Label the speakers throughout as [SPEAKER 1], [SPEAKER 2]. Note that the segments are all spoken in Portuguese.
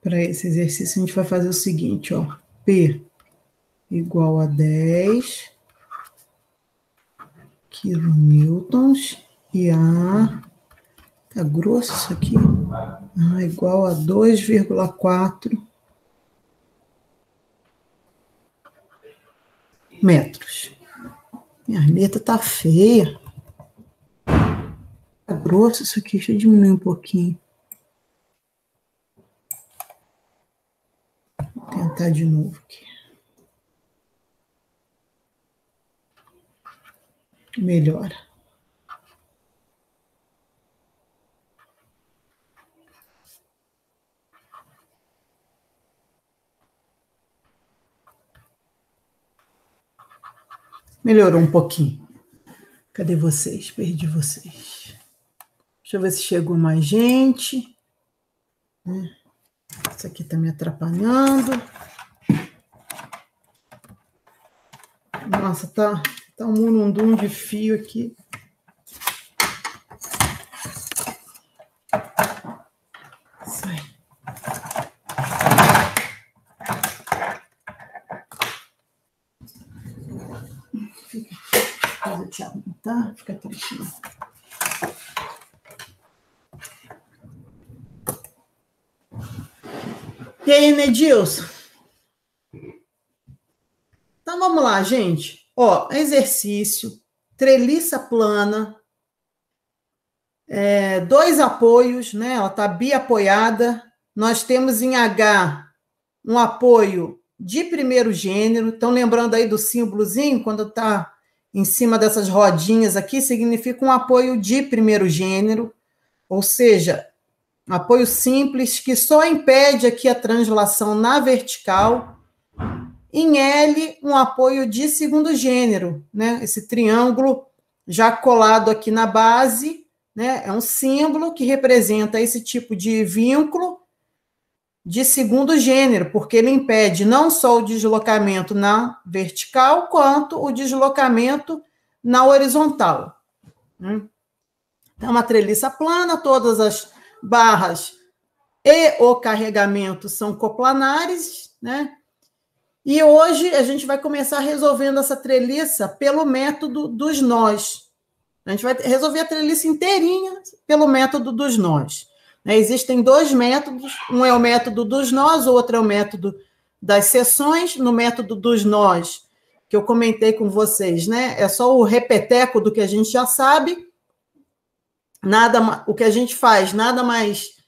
[SPEAKER 1] Para esse exercício, a gente vai fazer o seguinte, ó. P igual a 10 quilonewtons e A... Tá grosso isso aqui? A igual a 2,4 metros. Minha letra tá feia. Tá grosso isso aqui, deixa eu diminuir um pouquinho. Vou tentar de novo aqui. Melhora. Melhorou um pouquinho. Cadê vocês? Perdi vocês. Deixa eu ver se chegou mais gente. Isso aqui tá me atrapalhando. Nossa, tá um murundum de fio aqui. Sai. Depois eu te abro, tá? Fica tristinho. E aí, Nedilson? Então, vamos lá, gente. Ó, exercício, treliça plana, 2 apoios, né? Ela está biapoiada. Nós temos em H um apoio de primeiro gênero. Então, lembrando aí do símbolozinho, quando está em cima dessas rodinhas aqui, significa um apoio de primeiro gênero, ou seja, um apoio simples que só impede aqui a translação na vertical. Em L, um apoio de segundo gênero, né? Esse triângulo já colado aqui na base, né? É um símbolo que representa esse tipo de vínculo de segundo gênero, porque ele impede não só o deslocamento na vertical, quanto o deslocamento na horizontal. Então, uma treliça plana, todas as barras e o carregamento são coplanares, né? E hoje a gente vai começar resolvendo essa treliça pelo método dos nós. A gente vai resolver a treliça inteirinha pelo método dos nós. Existem 2 métodos, um é o método dos nós, o outro é o método das seções. No método dos nós, que eu comentei com vocês, né? É só o repeteco do que a gente já sabe. O que a gente faz nada mais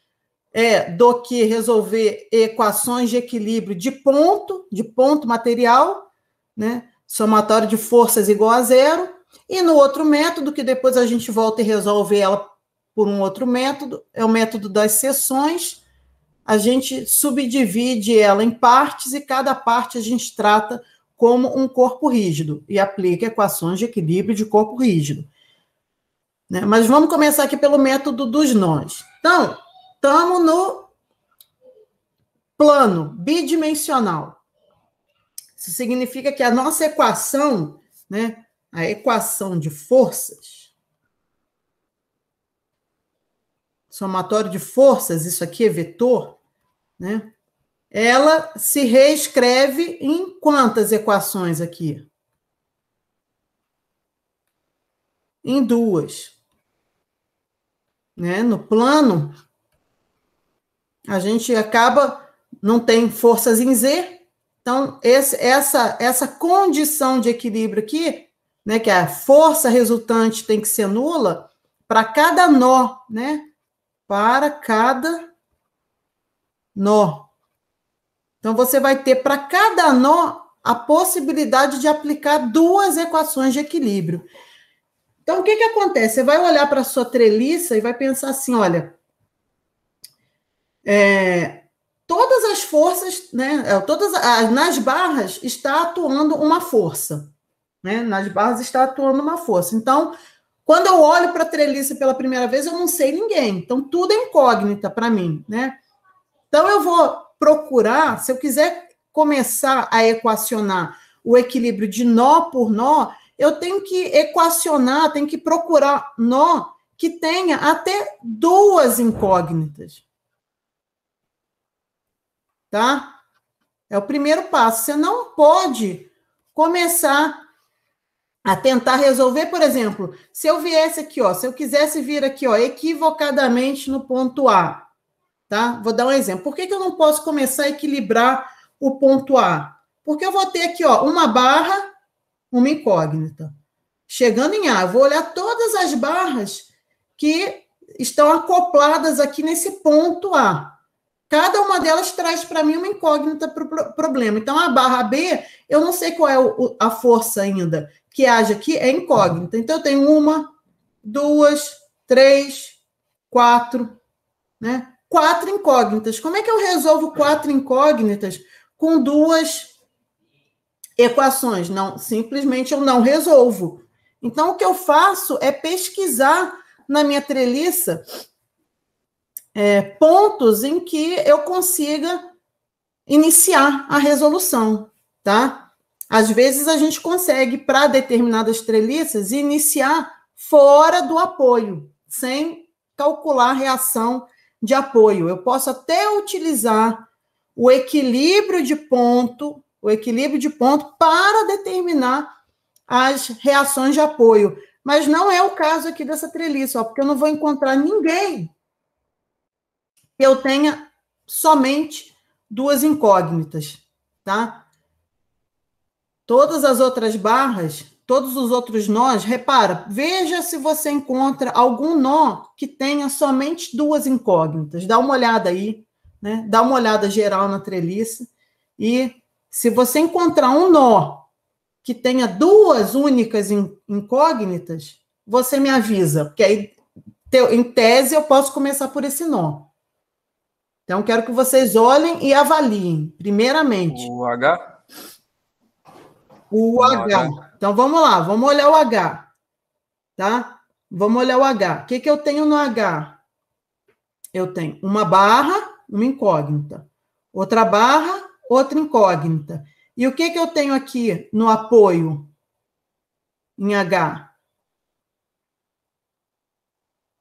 [SPEAKER 1] do que resolver equações de equilíbrio de ponto material, né? Somatório de forças igual a 0. E no outro método, que depois a gente volta e resolve ela por um outro método, é o método das seções. A gente subdivide ela em partes e cada parte a gente trata como um corpo rígido e aplica equações de equilíbrio de corpo rígido. Né? Mas vamos começar aqui pelo método dos nós. Então, estamos no plano bidimensional. Isso significa que a nossa equação, né, a equação de forças, somatório de forças, isso aqui é vetor, né? Ela se reescreve em quantas equações aqui? Em 2. Né? No plano, a gente não tem forças em Z, então essa condição de equilíbrio aqui, né, que a força resultante tem que ser nula para cada nó, né? Para cada nó. Então, você vai ter para cada nó a possibilidade de aplicar 2 equações de equilíbrio. Então, o que acontece? Você vai olhar para a sua treliça e vai pensar assim, olha, todas as forças, né, nas barras está atuando uma força. Né? Nas barras está atuando uma força. Então, quando eu olho para a treliça pela primeira vez, eu não sei ninguém. Então, tudo é incógnita para mim. Né? Então, eu vou procurar, se eu quiser começar a equacionar o equilíbrio de nó por nó, eu tenho que equacionar, tenho que procurar nó que tenha até 2 incógnitas. tá? É o primeiro passo. Você não pode começar a tentar resolver, por exemplo, se eu viesse aqui, ó, se eu quisesse vir aqui, ó, equivocadamente no ponto A, tá? Vou dar um exemplo. Por que que eu não posso começar a equilibrar o ponto A? Porque eu vou ter aqui, ó, uma barra, uma incógnita. Chegando em A, eu vou olhar todas as barras que estão acopladas aqui nesse ponto A. Cada uma delas traz para mim uma incógnita para o problema. Então, a barra B, eu não sei qual é a força ainda que age aqui, é incógnita. Então, eu tenho 1, 2, 3, 4, né? 4 incógnitas. Como é que eu resolvo 4 incógnitas com 2 equações? Não, simplesmente eu não resolvo. Então, o que eu faço é pesquisar na minha treliça pontos em que eu consiga iniciar a resolução, tá? Às vezes a gente consegue, para determinadas treliças, iniciar fora do apoio, sem calcular a reação de apoio. Eu posso até utilizar o equilíbrio de ponto para determinar as reações de apoio. Mas não é o caso aqui dessa treliça, ó, porque eu não vou encontrar ninguém que eu tenha somente 2 incógnitas, tá? Todas as outras barras, todos os outros nós, repara, veja se você encontra algum nó que tenha somente 2 incógnitas. Dá uma olhada aí, né? Dá uma olhada geral na treliça e se você encontrar um nó que tenha 2 únicas incógnitas, você me avisa, porque aí, em tese, eu posso começar por esse nó. Então, quero que vocês olhem e avaliem, primeiramente.
[SPEAKER 2] O H?
[SPEAKER 1] O H. Então, vamos lá, vamos olhar o H. Tá? Vamos olhar o H. O que eu tenho no H? Eu tenho uma barra, uma incógnita. Outra barra, outra incógnita. E o que eu tenho aqui no apoio em H?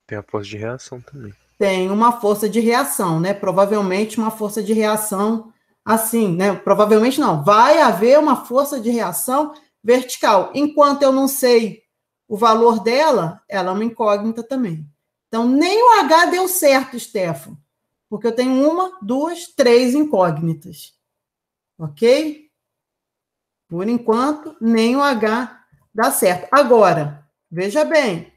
[SPEAKER 3] Tem a força de reação também.
[SPEAKER 1] Tem uma força de reação, né? Provavelmente uma força de reação assim, né? Provavelmente não. Vai haver uma força de reação vertical. Enquanto eu não sei o valor dela, ela é uma incógnita também. Então, nem o H deu certo, Stefan, porque eu tenho 1, 2, 3 incógnitas. Ok? Por enquanto, nem o H dá certo. Agora, veja bem,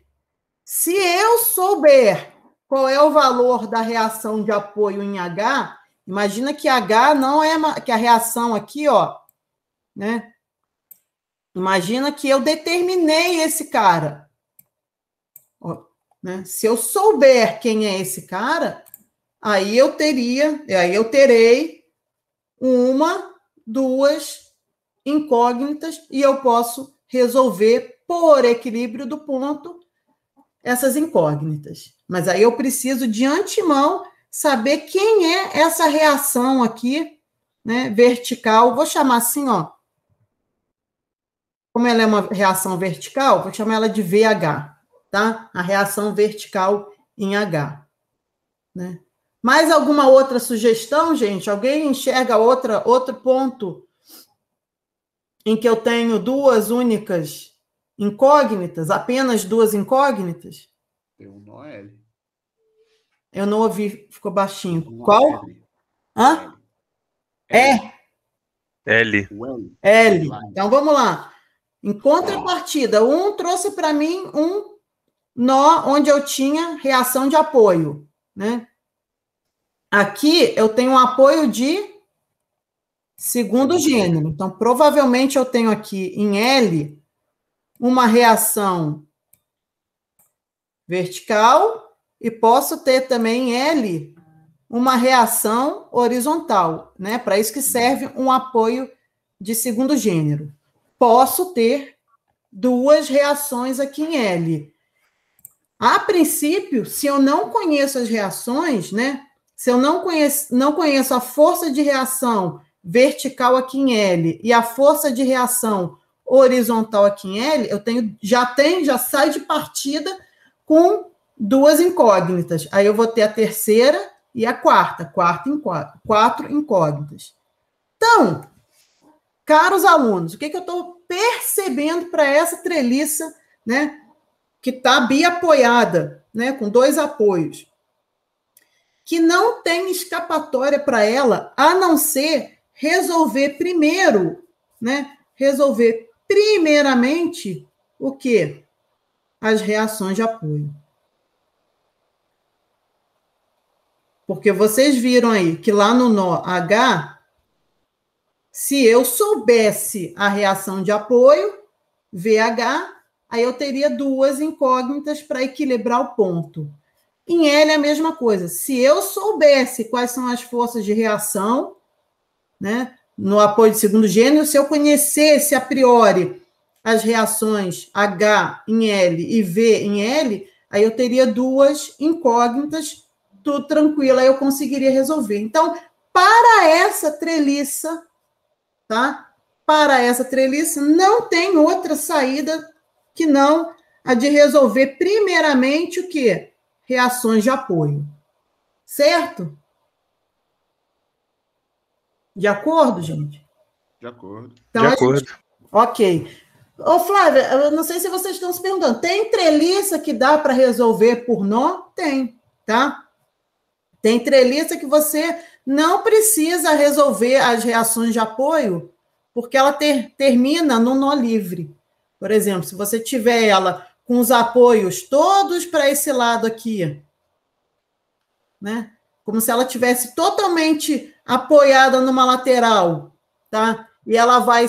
[SPEAKER 1] se eu souber qual é o valor da reação de apoio em H, imagina que H não é que a reação aqui, ó, né? Imagina que eu determinei esse cara. Ó, né? Se eu souber quem é esse cara, aí eu terei 1, 2 incógnitas e eu posso resolver por equilíbrio do ponto essas incógnitas. Mas aí eu preciso, de antemão, saber quem é essa reação aqui, né, vertical. Vou chamar assim, ó. Como ela é uma reação vertical, vou chamar ela de VH, tá? A reação vertical em H. Né? Mais alguma outra sugestão, gente? Alguém enxerga outro ponto em que eu tenho 2 únicas incógnitas, apenas 2 incógnitas?
[SPEAKER 4] Tem um nó L.
[SPEAKER 1] Eu não ouvi, ficou baixinho.
[SPEAKER 4] Um
[SPEAKER 1] Qual?
[SPEAKER 4] L.
[SPEAKER 1] Hã?
[SPEAKER 4] L.
[SPEAKER 3] L.
[SPEAKER 1] L. Então, vamos lá. Em contrapartida, trouxe para mim um nó onde eu tinha reação de apoio, né? Aqui, eu tenho um apoio de segundo gênero. Então, provavelmente, eu tenho aqui em L uma reação vertical e posso ter também em L uma reação horizontal, né? Para isso que serve um apoio de segundo gênero. Posso ter 2 reações aqui em L. A princípio, se eu não conheço as reações, né? Se eu não conheço a força de reação vertical aqui em L e a força de reação horizontal aqui em L, já sai de partida com 2 incógnitas. Aí eu vou ter a terceira e a quarta, quatro incógnitas. Então, caros alunos, o que eu estou percebendo para essa treliça, né, que está biapoiada, né, com 2 apoios, que não tem escapatória para ela, a não ser resolver primeiro, né, resolver primeiramente o quê? As reações de apoio. Porque vocês viram aí que lá no nó H, se eu soubesse a reação de apoio, VH, aí eu teria 2 incógnitas para equilibrar o ponto. Em L é a mesma coisa. Se eu soubesse quais são as forças de reação, né, no apoio de segundo gênero, se eu conhecesse a priori as reações H em L e V em L, aí eu teria 2 incógnitas, tudo tranquilo, aí eu conseguiria resolver. Então, para essa treliça, tá? Para essa treliça, não tem outra saída que não a de resolver primeiramente o quê? Reações de apoio. Certo? De acordo, gente?
[SPEAKER 4] De acordo.
[SPEAKER 1] Então,
[SPEAKER 3] De acordo.
[SPEAKER 1] Ok. Ô, Flávia, eu não sei se vocês estão se perguntando, tem treliça que dá para resolver por nó? Tem, tá? Tem treliça que você não precisa resolver as reações de apoio, porque ela termina no nó livre. Por exemplo, se você tiver ela com os apoios todos para esse lado aqui, né? Como se ela tivesse totalmente apoiada numa lateral, tá? E ela vai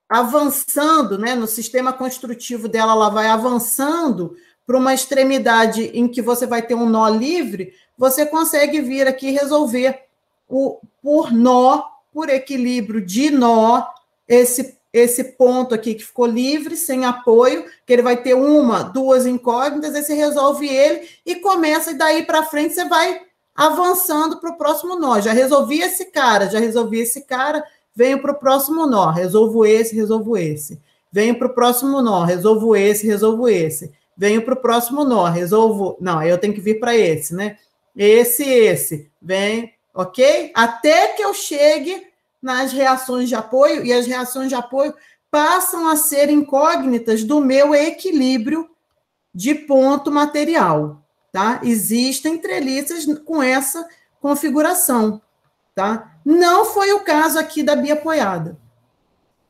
[SPEAKER 1] avançando, né? No sistema construtivo dela, ela vai avançando para uma extremidade em que você vai ter um nó livre, você consegue vir aqui e resolver por nó, por equilíbrio de nó, esse ponto aqui que ficou livre, sem apoio, que ele vai ter 1, 2 incógnitas, aí você resolve ele e começa, e daí para frente você vai avançando para o próximo nó. Já resolvi esse cara, venho para o próximo nó, resolvo esse. Venho para o próximo nó, resolvo esse. Venho para o próximo nó, resolvo... Não, aí eu tenho que vir para esse, né? Esse. Vem, ok? Até que eu chegue nas reações de apoio, e as reações de apoio passam a ser incógnitas do meu equilíbrio de ponto material, tá? Existem treliças com essa configuração, tá? Não foi o caso aqui da biapoiada.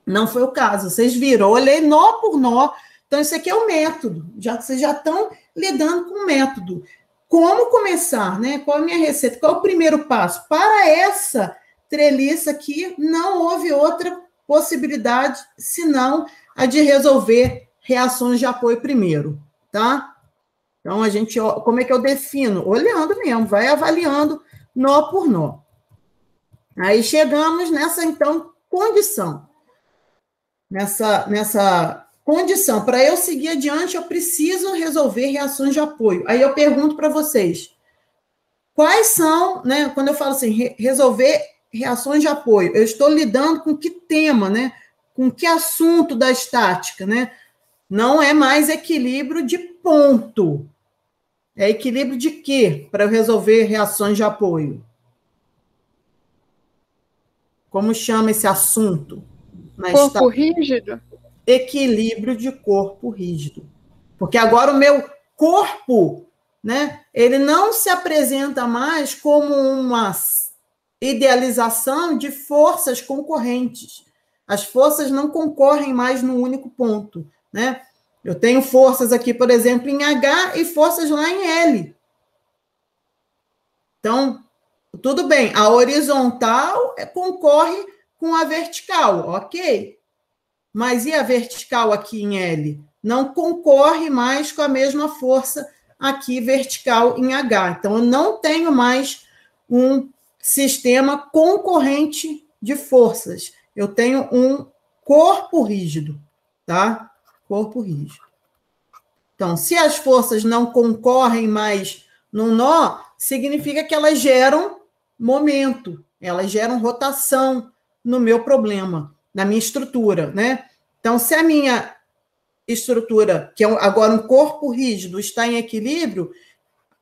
[SPEAKER 1] Não foi o caso. Vocês viram, eu olhei nó por nó. Então, isso aqui é o método. Vocês já estão lidando com o método. Como começar, né? Qual é a minha receita? Qual é o primeiro passo? Para essa treliça aqui, não houve outra possibilidade senão a de resolver reações de apoio primeiro, tá? Então, como é que eu defino? Olhando mesmo, vai avaliando nó por nó. Aí chegamos nessa, então, condição. Nessa condição. Para eu seguir adiante, eu preciso resolver reações de apoio. Aí eu pergunto para vocês, quais são, né, quando eu falo assim, resolver reações de apoio, eu estou lidando com que tema, né? Com que assunto da estática, né? Não é mais equilíbrio de ponto. É equilíbrio de quê? Para eu resolver reações de apoio. Como chama esse assunto?
[SPEAKER 2] Corpo rígido?
[SPEAKER 1] Equilíbrio de corpo rígido. Porque agora o meu corpo, né, ele não se apresenta mais como uma idealização de forças concorrentes. As forças não concorrem mais no único ponto, né? Eu tenho forças aqui, por exemplo, em H e forças lá em L. Então, tudo bem, a horizontal concorre com a vertical, ok? Mas e a vertical aqui em L? Não concorre mais com a mesma força aqui vertical em H. Então, eu não tenho mais um sistema concorrente de forças. Eu tenho um corpo rígido, tá? Corpo rígido. Então, se as forças não concorrem mais no nó, significa que elas geram momento, elas geram rotação no meu problema, na minha estrutura, né? Então, se a minha estrutura, que é agora um corpo rígido, está em equilíbrio,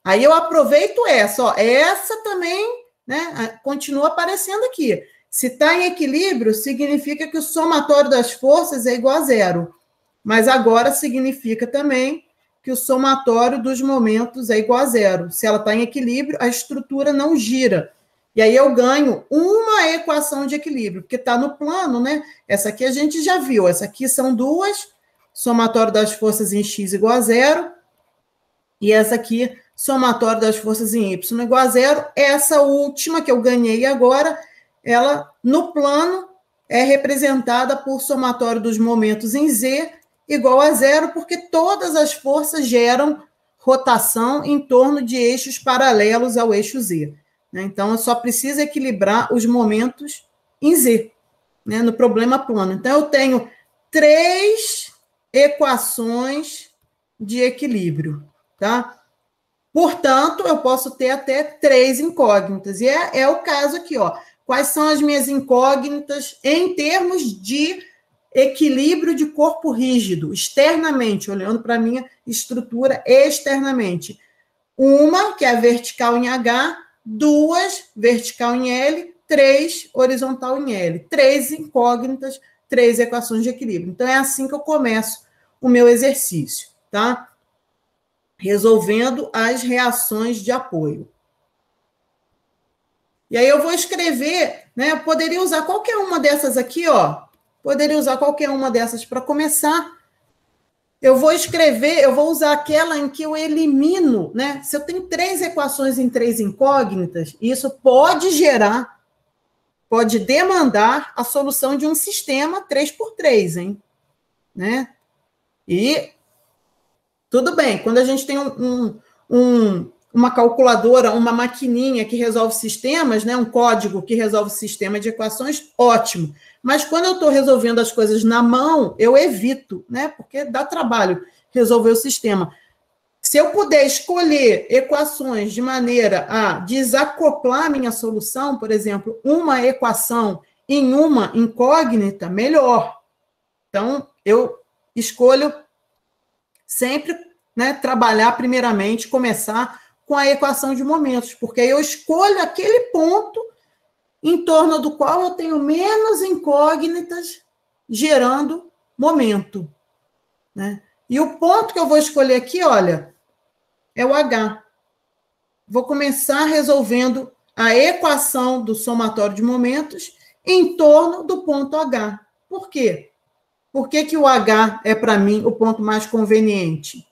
[SPEAKER 1] Aí eu aproveito essa, ó, essa também, né, continua aparecendo aqui. Se está em equilíbrio, significa que o somatório das forças é igual a zero. Mas agora significa também que o somatório dos momentos é igual a zero. Se ela está em equilíbrio, a estrutura não gira. E aí eu ganho uma equação de equilíbrio, porque está no plano, né? Essa aqui a gente já viu. Essa aqui são duas, somatório das forças em x igual a zero. E essa aqui, somatório das forças em y igual a zero. Essa última que eu ganhei agora, ela, no plano, é representada por somatório dos momentos em z igual a zero, porque todas as forças geram rotação em torno de eixos paralelos ao eixo z. Então, eu só preciso equilibrar os momentos em z, né, no problema plano. Então, eu tenho 3 equações de equilíbrio, tá? Portanto, eu posso ter até 3 incógnitas. E é o caso aqui, ó. Quais são as minhas incógnitas em termos de equilíbrio de corpo rígido, externamente, olhando para a minha estrutura externamente? Uma, que é a vertical em H, 2, vertical em L, 3, horizontal em L. 3 incógnitas, 3 equações de equilíbrio. Então, é assim que eu começo o meu exercício, tá? Resolvendo as reações de apoio. E aí eu vou escrever, né? Eu poderia usar qualquer uma dessas aqui, ó. Poderia usar qualquer uma dessas para começar. Eu vou escrever, eu vou usar aquela em que eu elimino, né? Se eu tenho 3 equações em 3 incógnitas, isso pode gerar, pode demandar a solução de um sistema 3x3, hein? Né? E tudo bem, quando a gente tem uma calculadora, uma maquininha que resolve sistemas, né? Um código que resolve sistema de equações, ótimo. Mas quando eu estou resolvendo as coisas na mão, eu evito, né? Porque dá trabalho resolver o sistema. Se eu puder escolher equações de maneira a desacoplar a minha solução, por exemplo, uma equação em uma incógnita, melhor. Então, eu escolho sempre, né, trabalhar primeiramente, começar com a equação de momentos, porque aí eu escolho aquele ponto em torno do qual eu tenho menos incógnitas gerando momento, né? E o ponto que eu vou escolher aqui, olha, é o H. Vou começar resolvendo a equação do somatório de momentos em torno do ponto H. Por quê? Por que que o H é, para mim, o ponto mais conveniente?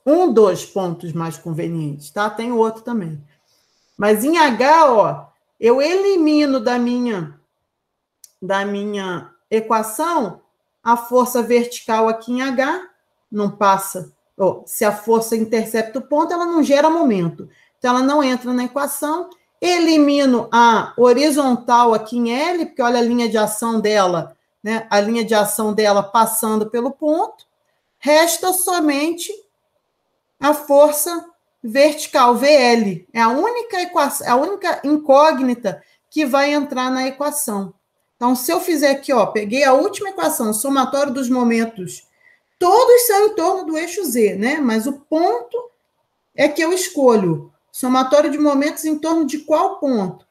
[SPEAKER 1] Um dos pontos mais convenientes, tá? Tem outro também. Mas em H, ó, eu elimino da minha equação a força vertical aqui em H, não passa. Ó, se a força intercepta o ponto, ela não gera momento. Então, ela não entra na equação. Elimino a horizontal aqui em L, porque olha a linha de ação dela, né? A linha de ação dela passando pelo ponto. Resta somente a força vertical, VL. É a única equação, a única incógnita que vai entrar na equação. Então, se eu fizer aqui, ó, peguei a última equação, somatório dos momentos, todos são em torno do eixo Z, né? Mas o ponto é que eu escolho. Somatório de momentos em torno de qual ponto?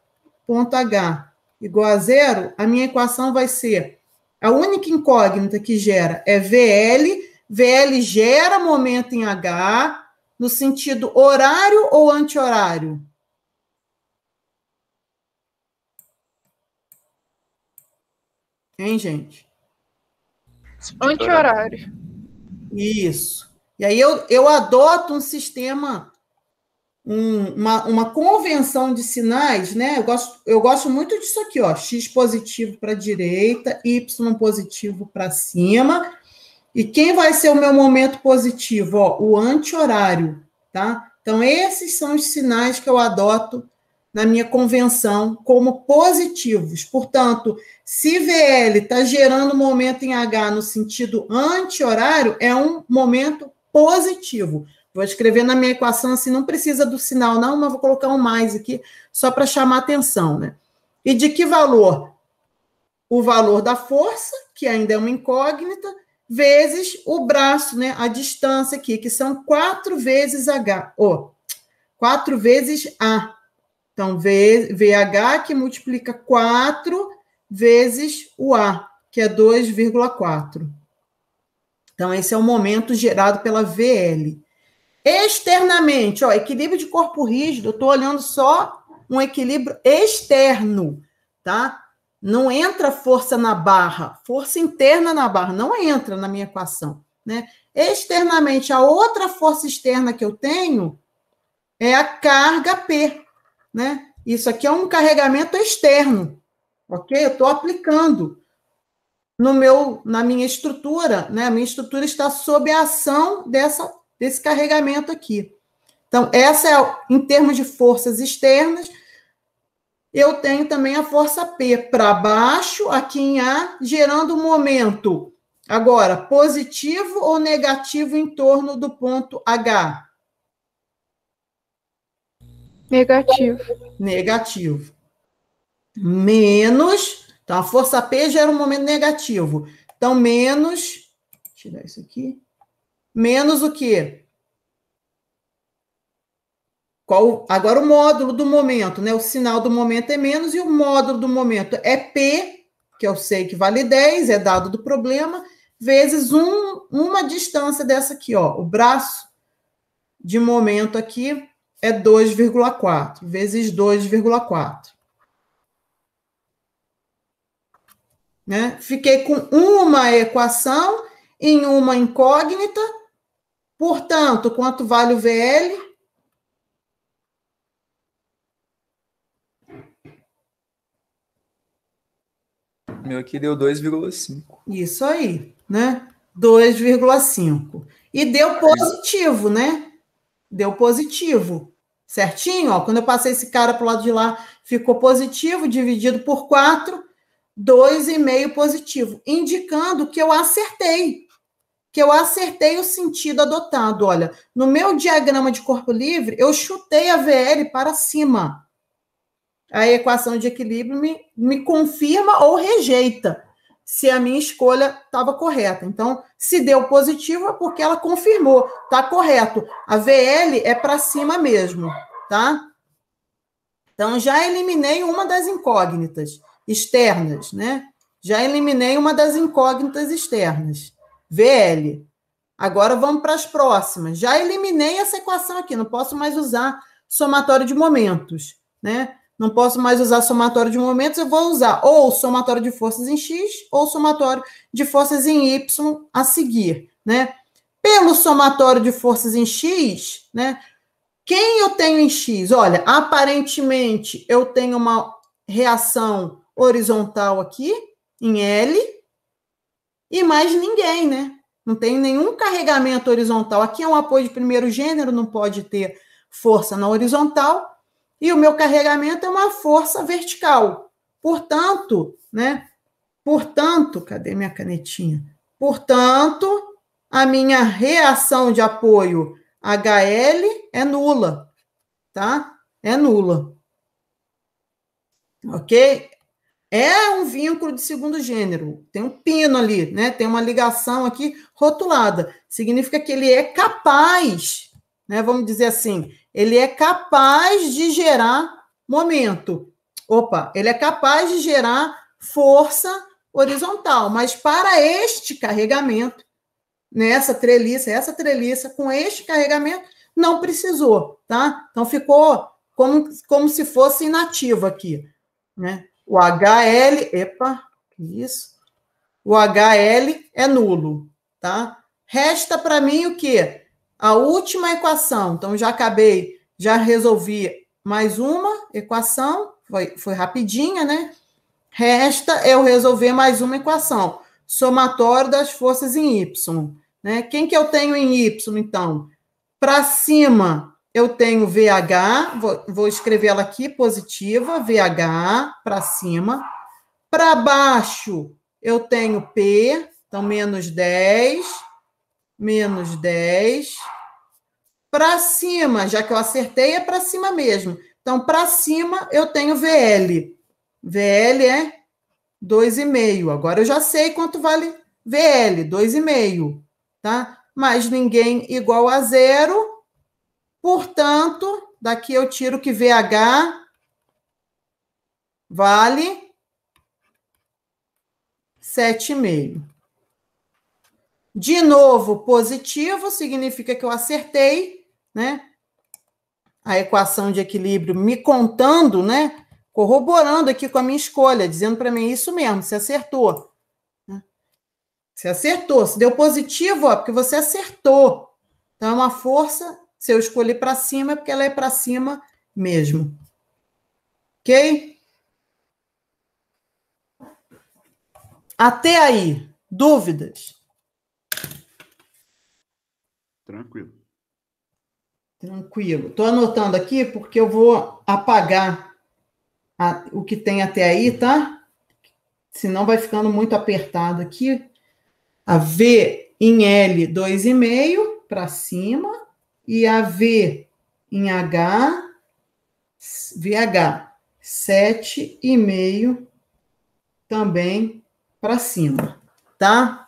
[SPEAKER 1] Ponto H igual a zero, a minha equação vai ser, a única incógnita que gera é VL, VL gera momento em H, no sentido horário ou anti-horário? Hein, gente?
[SPEAKER 2] Anti-horário.
[SPEAKER 1] Isso. E aí eu adoto um sistema, uma convenção de sinais, né? Eu gosto muito disso aqui, ó. X positivo para a direita, Y positivo para cima. E quem vai ser o meu momento positivo? Ó, o anti-horário, tá? Então, esses são os sinais que eu adoto na minha convenção como positivos. Portanto, se VL está gerando momento em H no sentido anti-horário, é um momento positivo. Vou escrever na minha equação assim, não precisa do sinal não, mas vou colocar um mais aqui, só para chamar atenção, né? E de que valor? O valor da força, que ainda é uma incógnita, vezes o braço, né? A distância aqui, que são 4 vezes H. 4 vezes A. Então, VH que multiplica 4 vezes o A, que é 2,4. Então, esse é o momento gerado pela VL. Externamente, ó, equilíbrio de corpo rígido, eu estou olhando só um equilíbrio externo, tá? Não entra força na barra, força interna na barra, não entra na minha equação, né? Externamente, a outra força externa que eu tenho é a carga P, né? Isso aqui é um carregamento externo, ok? Eu estou aplicando na minha estrutura, né? A minha estrutura está sob a ação desse carregamento aqui. Então, essa é, em termos de forças externas, eu tenho também a força P para baixo, aqui em A, gerando um momento, agora, positivo ou negativo em torno do ponto H?
[SPEAKER 2] Negativo.
[SPEAKER 1] Negativo. Menos, então a força P gera um momento negativo. Então, menos, vou tirar isso aqui, menos o quê? Agora o módulo do momento, né? O sinal do momento é menos e o módulo do momento é P, que eu sei que vale 10, é dado do problema, vezes uma distância dessa aqui, ó. O braço de momento aqui é 2,4, vezes 2,4. Né? Fiquei com uma equação em uma incógnita, portanto, quanto vale o VL?
[SPEAKER 5] Meu aqui deu 2,5.
[SPEAKER 1] Isso aí, né? 2,5. E deu positivo, né? Deu positivo. Certinho? Ó, quando eu passei esse cara para o lado de lá, ficou positivo, dividido por 4, 2,5 positivo, indicando que eu acertei. Que eu acertei o sentido adotado. Olha, no meu diagrama de corpo livre, eu chutei a VL para cima. A equação de equilíbrio me confirma ou rejeita se a minha escolha estava correta. Então, se deu positivo é porque ela confirmou, está correto. A VL é para cima mesmo, tá? Então, já eliminei uma das incógnitas externas, né? Já eliminei uma das incógnitas externas. VL. Agora vamos para as próximas. Já eliminei essa equação aqui, não posso mais usar somatório de momentos, né? Não posso mais usar somatório de momentos, eu vou usar ou somatório de forças em X ou somatório de forças em Y a seguir, né? Pelo somatório de forças em X, né? Quem eu tenho em X? Olha, aparentemente eu tenho uma reação horizontal aqui, em L, e mais ninguém, né? Não tem nenhum carregamento horizontal. Aqui é um apoio de primeiro gênero, não pode ter força na horizontal. E o meu carregamento é uma força vertical. Portanto, né? Portanto, cadê minha canetinha? Portanto, a minha reação de apoio HL é nula, tá? É nula. Ok? É um vínculo de segundo gênero. Tem um pino ali, né? Tem uma ligação aqui rotulada. Significa que ele é capaz, né? Vamos dizer assim, ele é capaz de gerar momento. Opa, ele é capaz de gerar força horizontal, mas para este carregamento, essa treliça, com este carregamento, não precisou, tá? Então, ficou como se fosse inativo aqui, né? O HL, que isso? O HL é nulo, tá? Resta para mim o quê? A última equação. Então, já resolvi mais uma equação, foi rapidinha, né? Resta eu resolver mais uma equação, somatório das forças em Y, né? Quem que eu tenho em Y, então? Para cima, eu tenho VH, vou escrever ela aqui, positiva, VH, para cima. Para baixo, eu tenho P, então, menos 10. Para cima, já que eu acertei, é para cima mesmo. Então, para cima, eu tenho VL. VL é 2,5. Agora eu já sei quanto vale VL, 2,5, tá? Mais ninguém igual a 0, portanto, daqui eu tiro que VH vale 7,5. De novo, positivo, significa que eu acertei, né? A equação de equilíbrio me contando, né? Corroborando aqui com a minha escolha, dizendo para mim isso mesmo, você acertou. Você acertou. Se deu positivo, ó, porque você acertou. Então, é uma força, se eu escolher para cima, é porque ela é para cima mesmo. Ok? Até aí, dúvidas?
[SPEAKER 4] Tranquilo.
[SPEAKER 1] Tranquilo. Estou anotando aqui porque eu vou apagar o que tem até aí, tá? Senão vai ficando muito apertado aqui. A V em L, 2,5 para cima. E a V em H, VH, 7,5 também para cima, tá?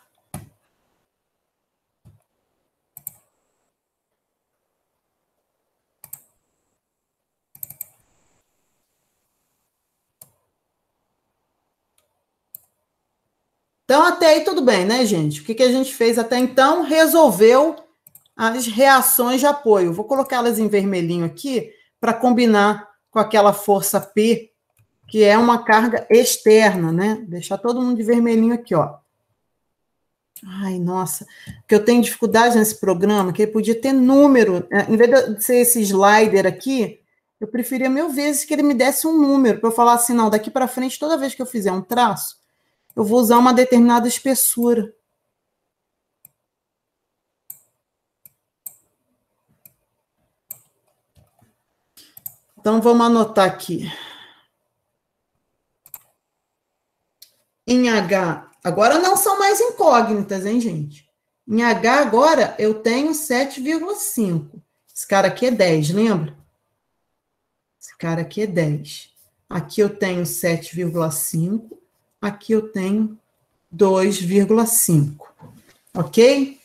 [SPEAKER 1] Então, até aí tudo bem, né, gente? O que a gente fez até então? Resolveu as reações de apoio. Vou colocá-las em vermelhinho aqui para combinar com aquela força P, que é uma carga externa, né? Deixar todo mundo de vermelhinho aqui, ó. Ai, nossa, porque eu tenho dificuldade nesse programa, que ele podia ter número. Em vez de ser esse slider aqui, eu preferia 1000 vezes que ele me desse um número, para eu falar assim, não, daqui para frente, toda vez que eu fizer um traço, eu vou usar uma determinada espessura. Então, vamos anotar aqui. Em H, agora não são mais incógnitas, hein, gente? Em H, agora, eu tenho 7,5. Esse cara aqui é 10, lembra? Esse cara aqui é 10. Aqui eu tenho 7,5. Aqui eu tenho 2,5. Ok?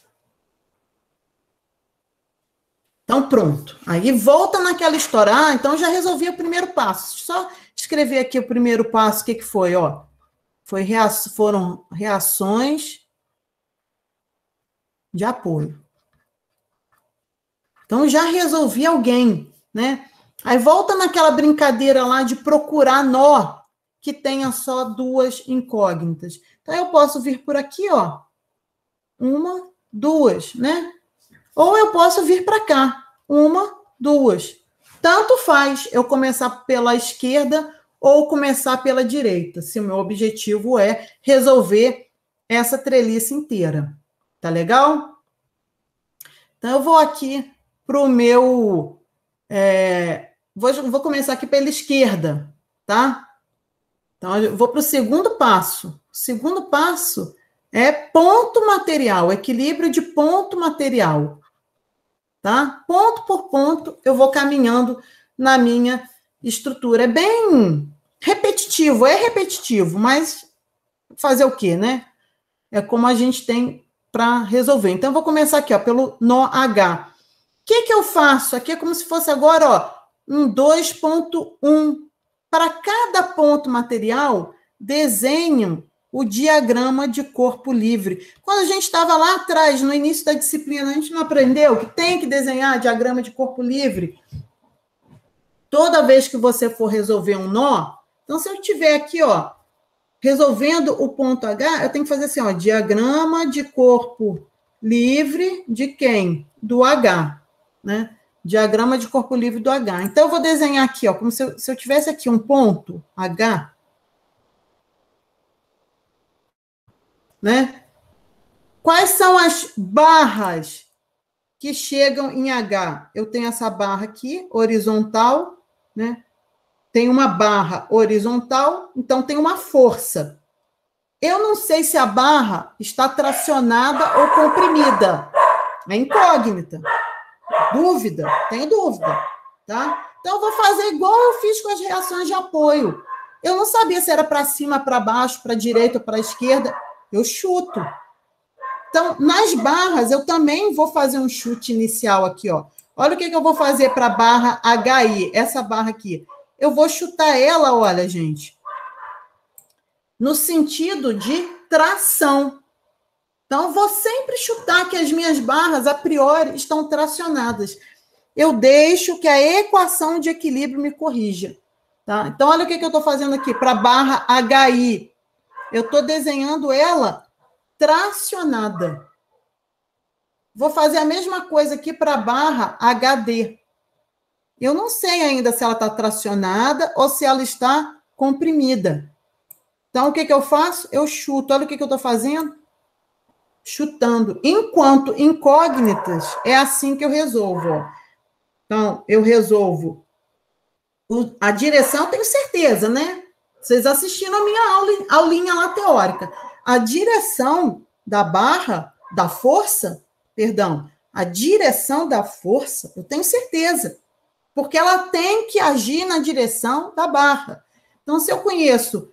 [SPEAKER 1] Então, pronto. Aí volta naquela história. Ah, então já resolvi o primeiro passo. Só escrever aqui o primeiro passo. O que foi? Ó, foram reações de apoio. Então, já resolvi alguém, né? Aí volta naquela brincadeira lá de procurar nó que tenha só 2 incógnitas. Então, eu posso vir por aqui, ó. 1, 2, né? Ou eu posso vir para cá. 1, 2. Tanto faz eu começar pela esquerda ou começar pela direita, se o meu objetivo é resolver essa treliça inteira. Tá legal? Então, eu vou aqui para o meu... vou começar aqui pela esquerda, tá? Então, eu vou para o segundo passo. O segundo passo é ponto material, equilíbrio de ponto material. Tá? Ponto por ponto, eu vou caminhando na minha estrutura. É bem repetitivo, mas fazer o quê, né? É como a gente tem para resolver. Então, eu vou começar aqui, ó, pelo nó H. O que eu faço? Aqui é como se fosse agora, ó, um 2.1. Para cada ponto material, desenho o diagrama de corpo livre. Quando a gente estava lá atrás, no início da disciplina, a gente não aprendeu que tem que desenhar diagrama de corpo livre? Toda vez que você for resolver um nó, então se eu estiver aqui, ó, resolvendo o ponto H, eu tenho que fazer assim, ó, diagrama de corpo livre de quem? Do H, né? Diagrama de corpo livre do H. Então, eu vou desenhar aqui, ó, como se eu tivesse aqui um ponto H, né? Quais são as barras que chegam em H? Eu tenho essa barra aqui, horizontal, né? Tem uma barra horizontal, então tem uma força. Eu não sei se a barra está tracionada ou comprimida. É incógnita. Dúvida? Tenho dúvida, tá? Então, eu vou fazer igual eu fiz com as reações de apoio. Eu não sabia se era para cima, para baixo, para direita ou para esquerda. Eu chuto. Então, nas barras, eu também vou fazer um chute inicial aqui, ó. Olha o que eu vou fazer para a barra HI, essa barra aqui. Eu vou chutar ela, olha, gente, no sentido de tração. Então, vou sempre chutar que as minhas barras, a priori, estão tracionadas. Eu deixo que a equação de equilíbrio me corrija. Tá? Então, olha o que eu estou fazendo aqui para a barra HI. Eu estou desenhando ela tracionada. Vou fazer a mesma coisa aqui para a barra HD. Eu não sei ainda se ela está tracionada ou se ela está comprimida. Então, o que eu faço? Eu chuto. Olha o que eu estou fazendo. Chutando. Enquanto incógnitas, é assim que eu resolvo. Ó. Então, eu resolvo. A direção, tenho certeza, né? Vocês assistiram a minha aulinha lá teórica. A direção da barra, da força, perdão, a direção da força, eu tenho certeza. Porque ela tem que agir na direção da barra. Então, se eu conheço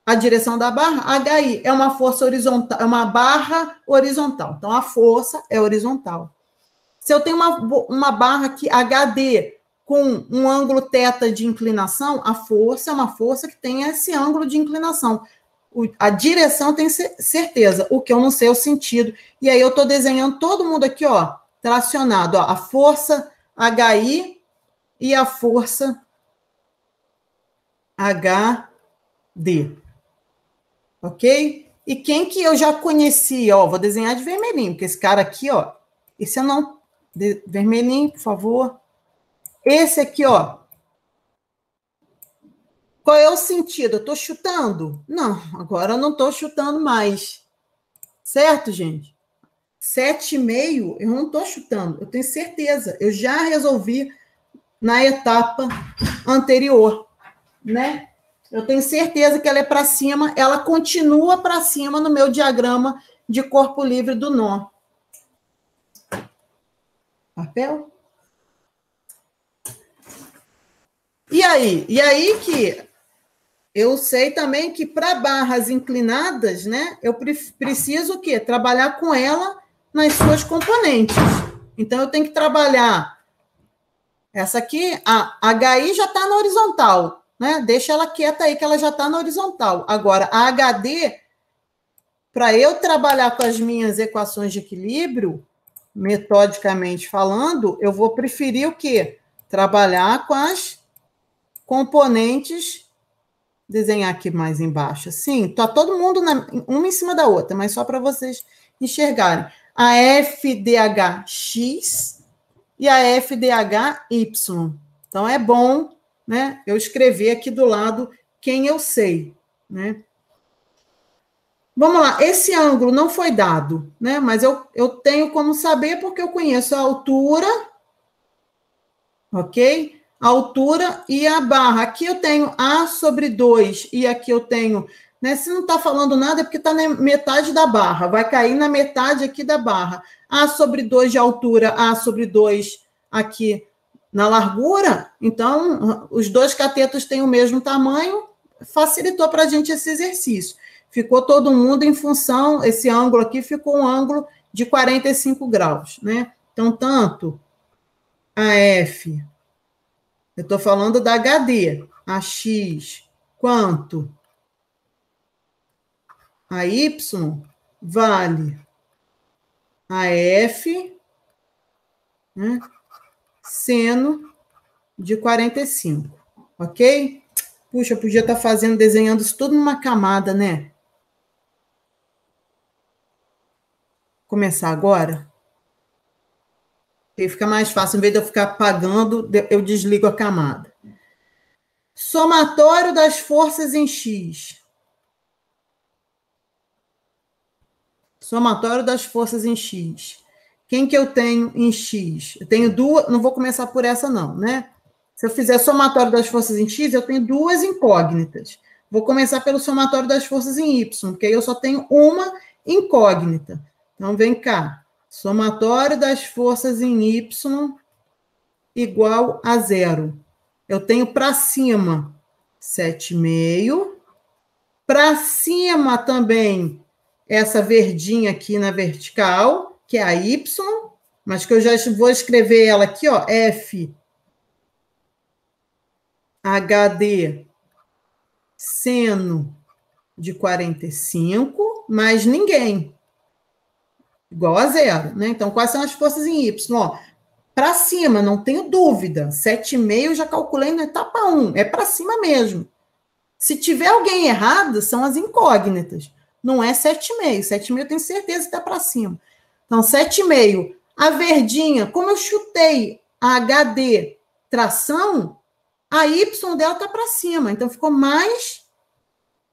[SPEAKER 1] a direção da barra, HI é uma força horizontal, é uma barra horizontal. Então, a força é horizontal. Se eu tenho uma barra aqui, HD, com um ângulo θ de inclinação, a força é uma força que tem esse ângulo de inclinação. A direção tem certeza, o que eu não sei é o sentido. E aí eu estou desenhando todo mundo aqui, ó, tracionado. Ó, a força HI e a força HD. Ok? E quem que eu já conhecia? Ó, vou desenhar de vermelhinho, porque esse cara aqui, ó, esse eu não... vermelhinho, por favor. Esse aqui, ó. Qual é o sentido? Eu estou chutando? Não, agora eu não estou chutando mais. Certo, gente? 7,5, eu não estou chutando. Eu tenho certeza. Eu já resolvi na etapa anterior, né? Eu tenho certeza que ela é para cima. Ela continua para cima no meu diagrama de corpo livre do nó. Papel? E aí que eu sei também que para barras inclinadas, né, eu preciso o quê? Trabalhar com ela nas suas componentes. Então, eu tenho que trabalhar essa aqui, a HI já está na horizontal, né? Deixa ela quieta aí, que ela já está na horizontal. Agora, a HD, para eu trabalhar com as minhas equações de equilíbrio, metodicamente falando, eu vou preferir o quê? Trabalhar com as componentes, desenhar aqui mais embaixo, assim, tá todo mundo uma em cima da outra, mas só para vocês enxergarem. A FDHX e a FDHY. Então, é bom, né, eu escrever aqui do lado quem eu sei, né? Vamos lá, esse ângulo não foi dado, né, mas eu tenho como saber porque eu conheço a altura, ok? A altura e a barra. Aqui eu tenho A sobre 2 e aqui eu tenho, né? Se não está falando nada é porque está na metade da barra, vai cair na metade aqui da barra. A sobre 2 de altura, A sobre 2 aqui na largura, então os dois catetos têm o mesmo tamanho, facilitou para a gente esse exercício. Ficou todo mundo em função, esse ângulo aqui ficou um ângulo de 45 graus, né? Então, tanto a F... Eu estou falando da HD, a X, quanto a Y vale a F, né, seno de 45, ok? Puxa, eu podia estar desenhando isso tudo numa camada, né? Começar agora? Aí fica mais fácil, em vez de eu ficar apagando, eu desligo a camada. Somatório das forças em X. Somatório das forças em X. Quem que eu tenho em X? Eu tenho duas, não vou começar por essa não, né? Se eu fizer somatório das forças em X, eu tenho duas incógnitas. Vou começar pelo somatório das forças em Y, porque aí eu só tenho uma incógnita. Então, vem cá. Somatório das forças em Y igual a 0. Eu tenho para cima 7,5. Para cima também essa verdinha aqui na vertical, que é a Y, mas que eu já vou escrever ela aqui, ó, F HD seno de 45, mais ninguém. Igual a zero, né? Então, quais são as forças em Y? Ó, para cima, não tenho dúvida. 7,5 eu já calculei na etapa 1. É para cima mesmo. Se tiver alguém errado, são as incógnitas. Não é 7,5. 7,5 eu tenho certeza que está para cima. Então, 7,5. A verdinha, como eu chutei a HD tração, a Y dela está para cima. Então, ficou mais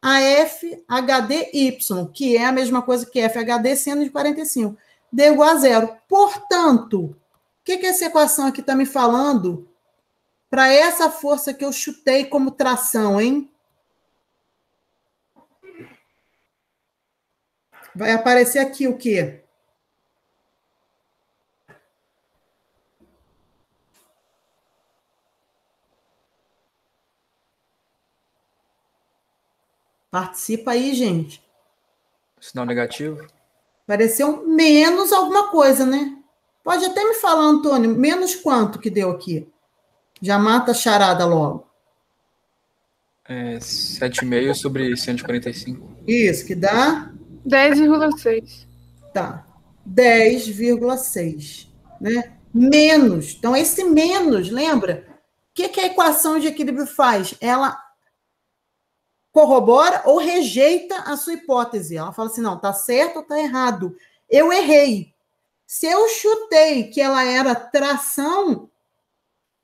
[SPEAKER 1] a FHDY, que é a mesma coisa que FHD seno de 45. Deu igual a zero. Portanto, o que essa equação aqui está me falando para essa força que eu chutei como tração, hein? Vai aparecer aqui o quê? Participa aí, gente.
[SPEAKER 5] Sinal negativo?
[SPEAKER 1] Apareceu menos alguma coisa, né? Pode até me falar, Antônio, menos quanto que deu aqui? Já mata a charada logo.
[SPEAKER 5] 7,5 sobre 145.
[SPEAKER 1] Isso, que dá?
[SPEAKER 2] 10,6.
[SPEAKER 1] Tá. 10,6, né? Menos. Então, esse menos, lembra? O que a equação de equilíbrio faz? Ela corrobora ou rejeita a sua hipótese. Ela fala assim, não, tá certo ou tá errado. Eu errei. Se eu chutei que ela era tração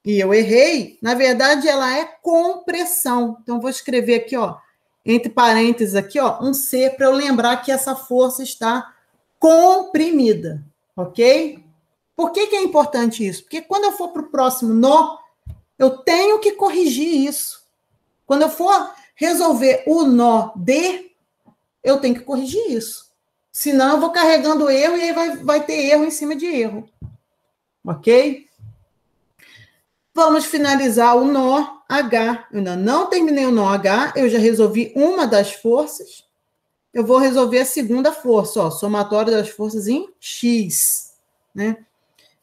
[SPEAKER 1] e eu errei, na verdade, ela é compressão. Então, vou escrever aqui, ó, entre parênteses aqui, ó, um C, para eu lembrar que essa força está comprimida, ok? Por que é importante isso? Porque quando eu for para o próximo nó, eu tenho que corrigir isso. Quando eu for resolver o nó D, eu tenho que corrigir isso. Senão, eu vou carregando erro e aí vai ter erro em cima de erro. Ok? Vamos finalizar o nó H. Eu ainda não terminei o nó H, eu já resolvi uma das forças. Eu vou resolver a segunda força, ó, somatório das forças em X, né?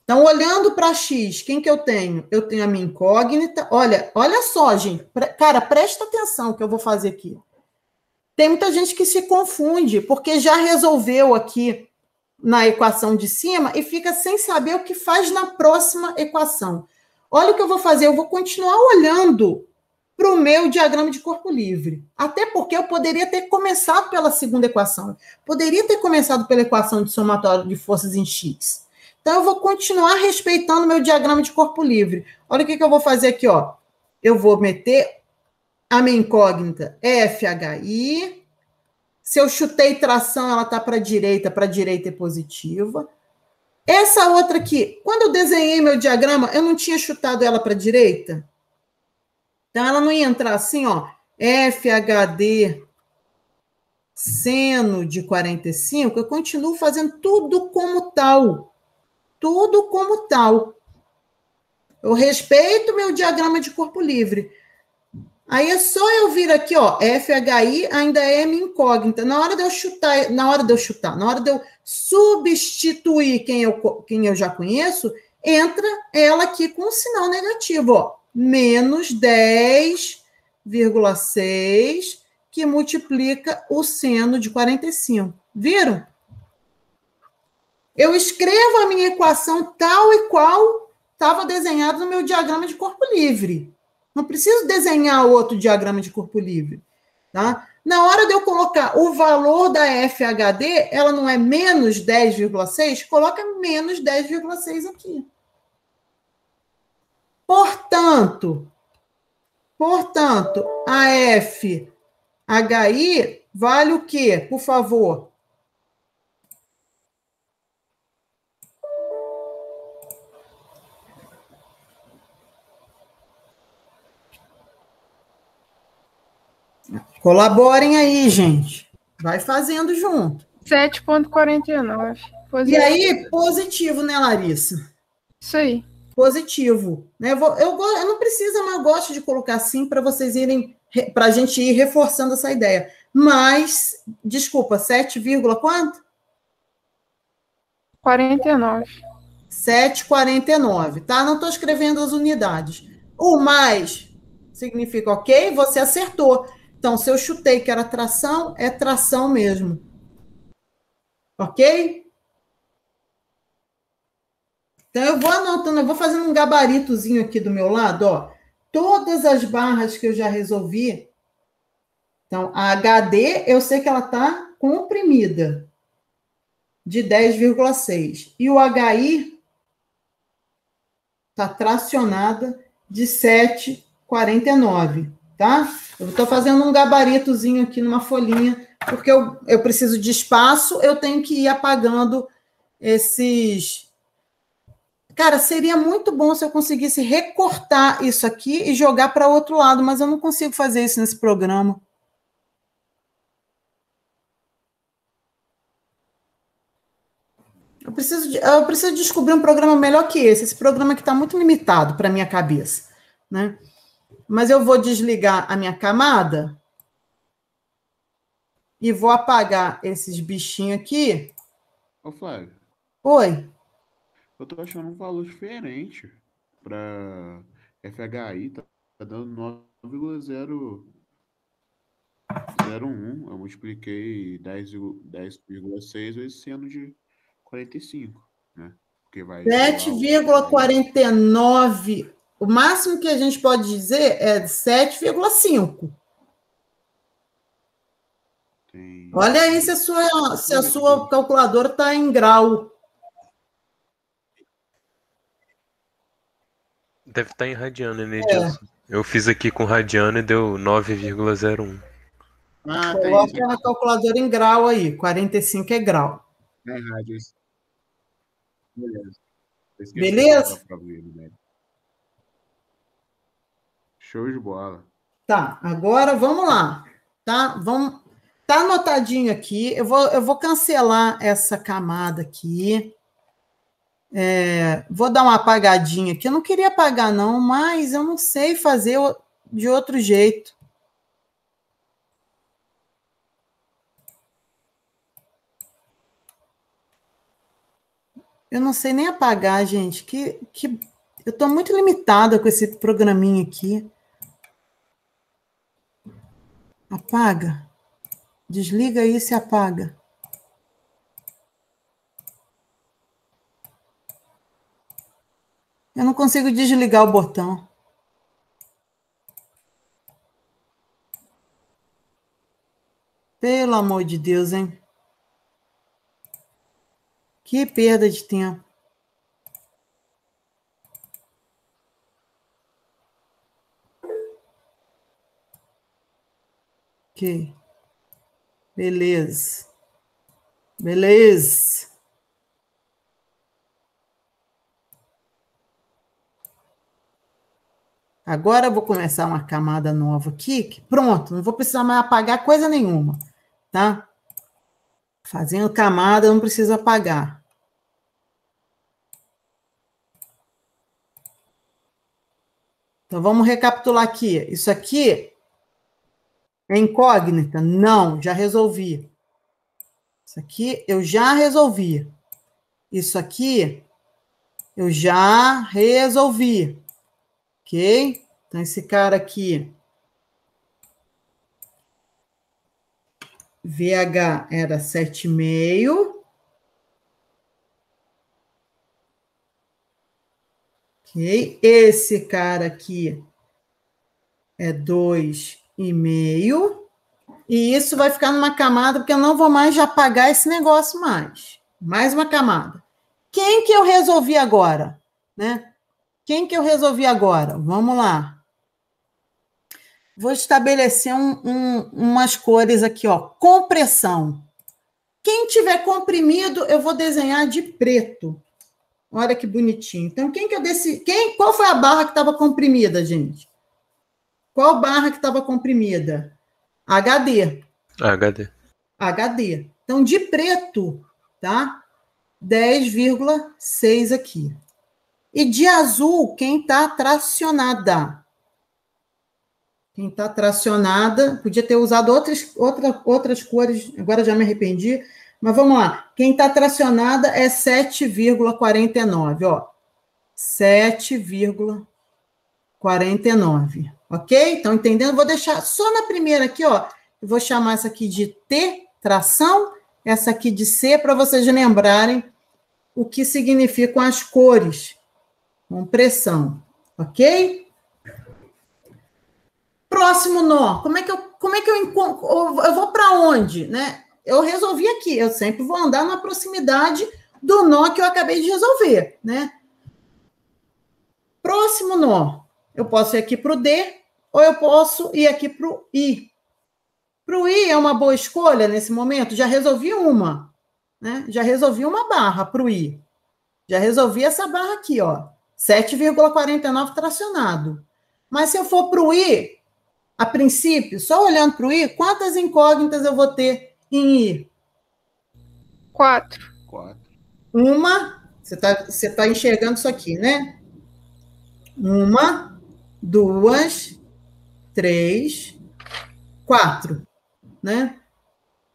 [SPEAKER 1] Então, olhando para X, quem que eu tenho? Eu tenho a minha incógnita. Olha só, gente. Cara, presta atenção que eu vou fazer aqui. Tem muita gente que se confunde, porque já resolveu aqui na equação de cima e fica sem saber o que faz na próxima equação. Olha o que eu vou fazer. Eu vou continuar olhando para o meu diagrama de corpo livre. Até porque eu poderia ter começado pela segunda equação. Poderia ter começado pela equação de somatório de forças em X. Então, eu vou continuar respeitando meu diagrama de corpo livre. Olha o que eu vou fazer aqui, ó. Eu vou meter a minha incógnita FHI. Se eu chutei tração, ela está para a direita é positiva. Essa outra aqui, quando eu desenhei meu diagrama, eu não tinha chutado ela para a direita? Então, ela não ia entrar assim, ó. FHD seno de 45, eu continuo fazendo tudo como tal. Tudo como tal. Eu respeito meu diagrama de corpo livre. Aí é só eu vir aqui, ó, FHI ainda é minha incógnita. Na hora de eu substituir quem eu já conheço, entra ela aqui com um sinal negativo, ó, menos 10,6, que multiplica o seno de 45. Viram? Eu escrevo a minha equação tal e qual estava desenhado no meu diagrama de corpo livre. Não preciso desenhar outro diagrama de corpo livre. Tá? Na hora de eu colocar o valor da FHD, ela não é menos 10,6? Coloca menos 10,6 aqui. Portanto, a FHI vale o quê? Por favor. Colaborem aí, gente. Vai fazendo junto.
[SPEAKER 2] 7,49.
[SPEAKER 1] E aí, positivo, né, Larissa?
[SPEAKER 2] Isso aí.
[SPEAKER 1] Positivo. Né? Eu não preciso, mas eu gosto de colocar assim para vocês irem, para a gente ir reforçando essa ideia. mais, desculpa, 7, quanto?
[SPEAKER 2] 49.
[SPEAKER 1] 7,49, tá? Não estou escrevendo as unidades. O mais significa ok, você acertou. Então, se eu chutei que era tração, é tração mesmo. Ok? Então, eu vou anotando, eu vou fazendo um gabaritozinho aqui do meu lado, ó. Todas as barras que eu já resolvi. Então, a HD, eu sei que ela está comprimida, de 10,6. E o HI está tracionada de 7,49, tá? Eu estou fazendo um gabaritozinho aqui numa folhinha, porque eu preciso de espaço, eu tenho que ir apagando esses... Cara, seria muito bom se eu conseguisse recortar isso aqui e jogar para outro lado, mas eu não consigo fazer isso nesse programa. Eu preciso descobrir um programa melhor que esse. Esse programa aqui está muito limitado para a minha cabeça, né? Mas eu vou desligar a minha camada e vou apagar esses bichinhos aqui.
[SPEAKER 4] Ô, Flávio,
[SPEAKER 1] Oi.
[SPEAKER 4] eu tô achando um valor diferente para FHI, tá dando 9,001. Eu multipliquei 10,6 vezes sendo de 45, né? Porque vai igualar o
[SPEAKER 1] 7,49. O máximo que a gente pode dizer é 7,5. Olha aí se a sua calculadora está em grau.
[SPEAKER 3] Deve estar em radiano, Edilson. Eu fiz aqui com radiano e deu 9,01.
[SPEAKER 4] Ah, tá isso.
[SPEAKER 1] Coloca a calculadora em grau aí. 45 é grau.
[SPEAKER 4] É rádio. Beleza. Eu esqueci
[SPEAKER 1] Beleza?
[SPEAKER 4] de colocar pra ver, né? Show de bola.
[SPEAKER 1] Tá, agora vamos lá. Tá? Tá anotadinho aqui. Eu vou cancelar essa camada aqui. Vou dar uma apagadinha aqui. Eu não queria apagar, não, mas eu não sei fazer de outro jeito. Eu não sei nem apagar, gente. Eu estou muito limitada com esse programinha aqui. Apaga. Desliga isso e apaga. Eu não consigo desligar o botão. Pelo amor de Deus, hein? Que perda de tempo. Ok. Beleza. Beleza. Agora eu vou começar uma camada nova aqui. Pronto, não vou precisar mais apagar coisa nenhuma, tá? Fazendo camada, não preciso apagar. Então, vamos recapitular aqui. Isso aqui é incógnita? Não, já resolvi. Isso aqui eu já resolvi. Isso aqui eu já resolvi. Ok? Então, esse cara aqui, VH era 7,5. Ok? Esse cara aqui é 2,5. E isso vai ficar numa camada, porque eu não vou mais já apagar esse negócio mais. Mais uma camada. Quem que eu resolvi agora? Né? Quem que eu resolvi agora? Vamos lá. Vou estabelecer umas cores aqui, ó. Compressão. Quem tiver comprimido, eu vou desenhar de preto. Olha que bonitinho. Então, qual foi a barra que estava comprimida, gente? Qual barra que estava comprimida? HD. HD. Então, de preto, tá? 10,6 aqui. E de azul, quem está tracionada? Quem está tracionada, podia ter usado outras cores, agora já me arrependi, mas vamos lá. Quem está tracionada é 7,49, ó. 7,49, ok? Estão entendendo? Vou deixar só na primeira aqui, ó. Eu vou chamar essa aqui de T, tração, essa aqui de C, para vocês lembrarem o que significam as cores, compressão, ok? Próximo nó, como é que eu encontro, eu vou para onde, né? Eu resolvi aqui, eu sempre vou andar na proximidade do nó que eu acabei de resolver, né? Próximo nó, eu posso ir aqui para o D, ou eu posso ir aqui para o I. Para o I é uma boa escolha nesse momento, já resolvi uma, né? Já resolvi uma barra para o I. Já resolvi essa barra aqui, ó, 7,49 tracionado. Mas se eu for para o I, a princípio, só olhando para o I, quantas incógnitas eu vou ter em I?
[SPEAKER 2] 4.
[SPEAKER 1] Uma, você tá enxergando isso aqui, né? 1, 2, 3, 4, né?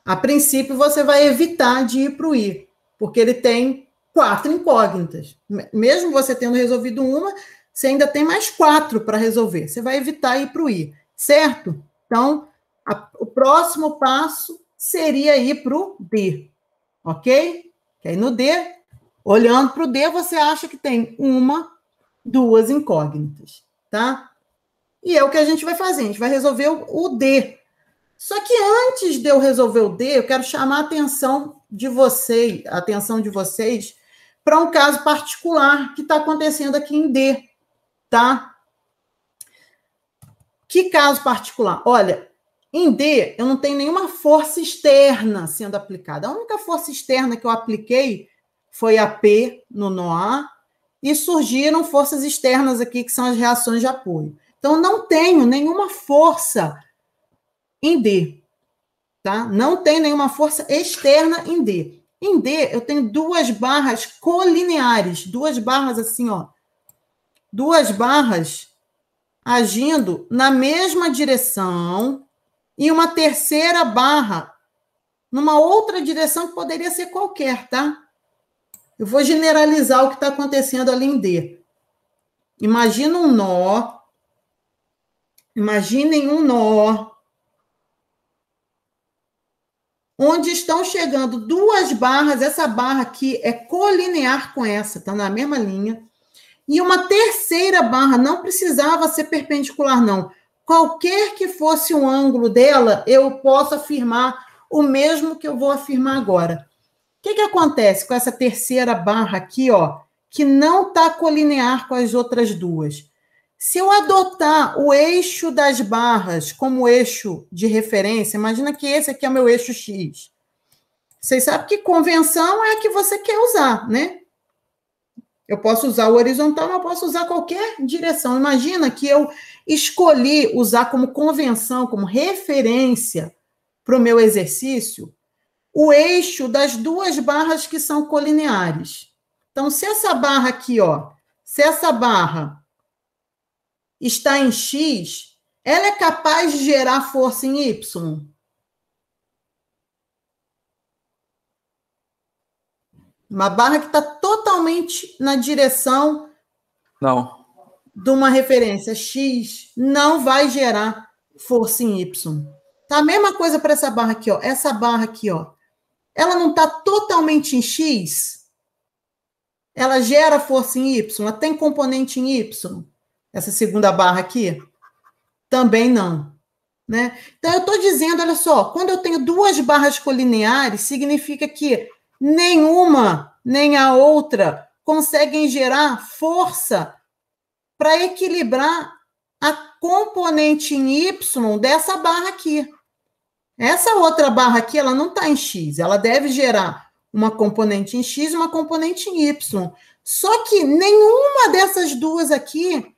[SPEAKER 1] A princípio, você vai evitar de ir para o I, porque ele tem 4 incógnitas. Mesmo você tendo resolvido uma, você ainda tem mais 4 para resolver. Você vai evitar ir para o I, certo? Então, o próximo passo seria ir para o D, ok? Que aí no D, olhando para o D, você acha que tem 1, 2 incógnitas, tá? E é o que a gente vai fazer, a gente vai resolver o D. Só que antes de eu resolver o D, eu quero chamar a atenção de vocês para um caso particular que está acontecendo aqui em D, tá? Que caso particular? Olha, em D, eu não tenho nenhuma força externa sendo aplicada. A única força externa que eu apliquei foi a P no nó A, e surgiram forças externas aqui, que são as reações de apoio. Então, não tenho nenhuma força em D, tá? Não tem nenhuma força externa em D. Em D, eu tenho 2 barras colineares, 2 barras assim, ó. 2 barras agindo na mesma direção e uma terceira barra numa outra direção que poderia ser qualquer, tá? Eu vou generalizar o que está acontecendo ali em D. Imagina um nó. Imaginem um nó onde estão chegando 2 barras, essa barra aqui é colinear com essa, está na mesma linha, e uma terceira barra, não precisava ser perpendicular, não. Qualquer que fosse o ângulo dela, eu posso afirmar o mesmo que eu vou afirmar agora. O que acontece com essa terceira barra aqui, ó, que não está colinear com as outras 2? Se eu adotar o eixo das barras como eixo de referência, imagina que esse aqui é o meu eixo X. Vocês sabem que convenção é a que você quer usar, né? Eu posso usar o horizontal, mas eu posso usar qualquer direção. Imagina que eu escolhi usar como convenção, como referência para o meu exercício, o eixo das 2 barras que são colineares. Então, se essa barra aqui, ó, se essa barra está em X, ela é capaz de gerar força em Y? Uma barra que está totalmente na direção
[SPEAKER 5] Não.
[SPEAKER 1] de uma referência X não vai gerar força em Y. Tá a mesma coisa para essa barra aqui, ó. Essa barra aqui, ó. Ela não está totalmente em X? Ela gera força em Y? Ela tem componente em Y? Essa segunda barra aqui? Também não, né? Então, eu estou dizendo, olha só, quando eu tenho 2 barras colineares, significa que nenhuma nem a outra conseguem gerar força para equilibrar a componente em Y dessa barra aqui. Essa outra barra aqui, ela não está em X, ela deve gerar uma componente em X e uma componente em Y. Só que nenhuma dessas 2 aqui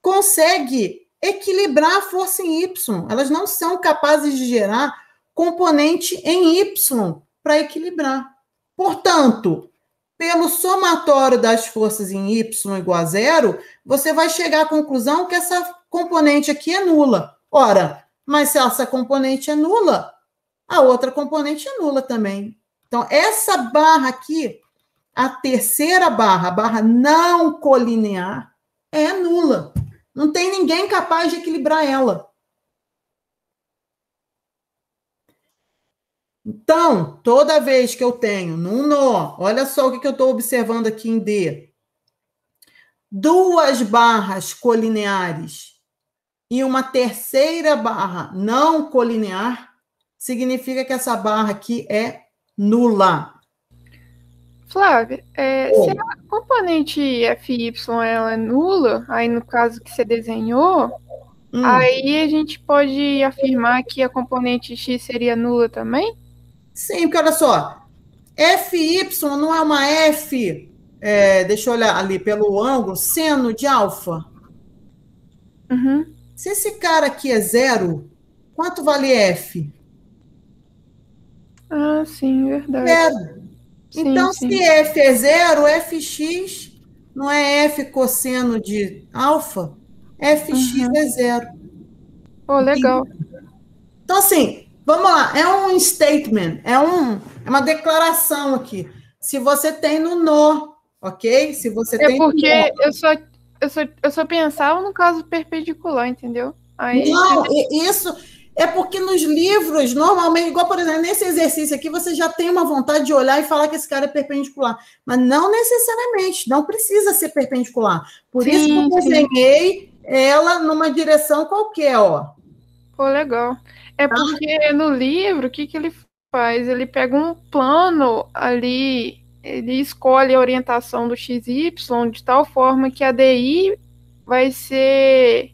[SPEAKER 1] consegue equilibrar a força em Y. Elas não são capazes de gerar componente em Y para equilibrar. Portanto, pelo somatório das forças em Y igual a 0, você vai chegar à conclusão que essa componente aqui é nula. Ora, mas se essa componente é nula, a outra componente é nula também. Então, essa barra aqui, a terceira barra, a barra não colinear, é nula. Não tem ninguém capaz de equilibrar ela. Então, toda vez que eu tenho num nó, olha só o que eu estou observando aqui em D. Duas barras colineares e uma terceira barra não colinear, significa que essa barra aqui é nula.
[SPEAKER 2] Flávia, se a componente FY ela é nula, aí no caso que você desenhou, aí a gente pode afirmar que a componente X seria nula também?
[SPEAKER 1] Sim, porque olha só, FY não é uma F, deixa eu olhar ali pelo ângulo, seno de alfa.
[SPEAKER 2] Uhum.
[SPEAKER 1] Se esse cara aqui é zero, quanto vale F?
[SPEAKER 2] Ah, sim, verdade.
[SPEAKER 1] Zero.
[SPEAKER 2] Sim,
[SPEAKER 1] Então,
[SPEAKER 2] sim.
[SPEAKER 1] se F é zero, Fx não é F cosseno de alfa, Fx é zero.
[SPEAKER 2] Oh, legal.
[SPEAKER 1] Então, assim, vamos lá, é um statement, é uma declaração aqui. Se você tem no nó, ok? Se você tem no
[SPEAKER 2] Porque
[SPEAKER 1] nó.
[SPEAKER 2] eu só pensava no caso perpendicular, entendeu? Aí,
[SPEAKER 1] Não, isso é porque nos livros, normalmente, igual, por exemplo, nesse exercício aqui, você já tem uma vontade de olhar e falar que esse cara é perpendicular. Mas não necessariamente, não precisa ser perpendicular. Por isso que eu desenhei ela numa direção qualquer, ó.
[SPEAKER 2] Pô, legal. É porque no livro, o que ele faz? Ele pega um plano ali, ele escolhe a orientação do XY de tal forma que a DI vai ser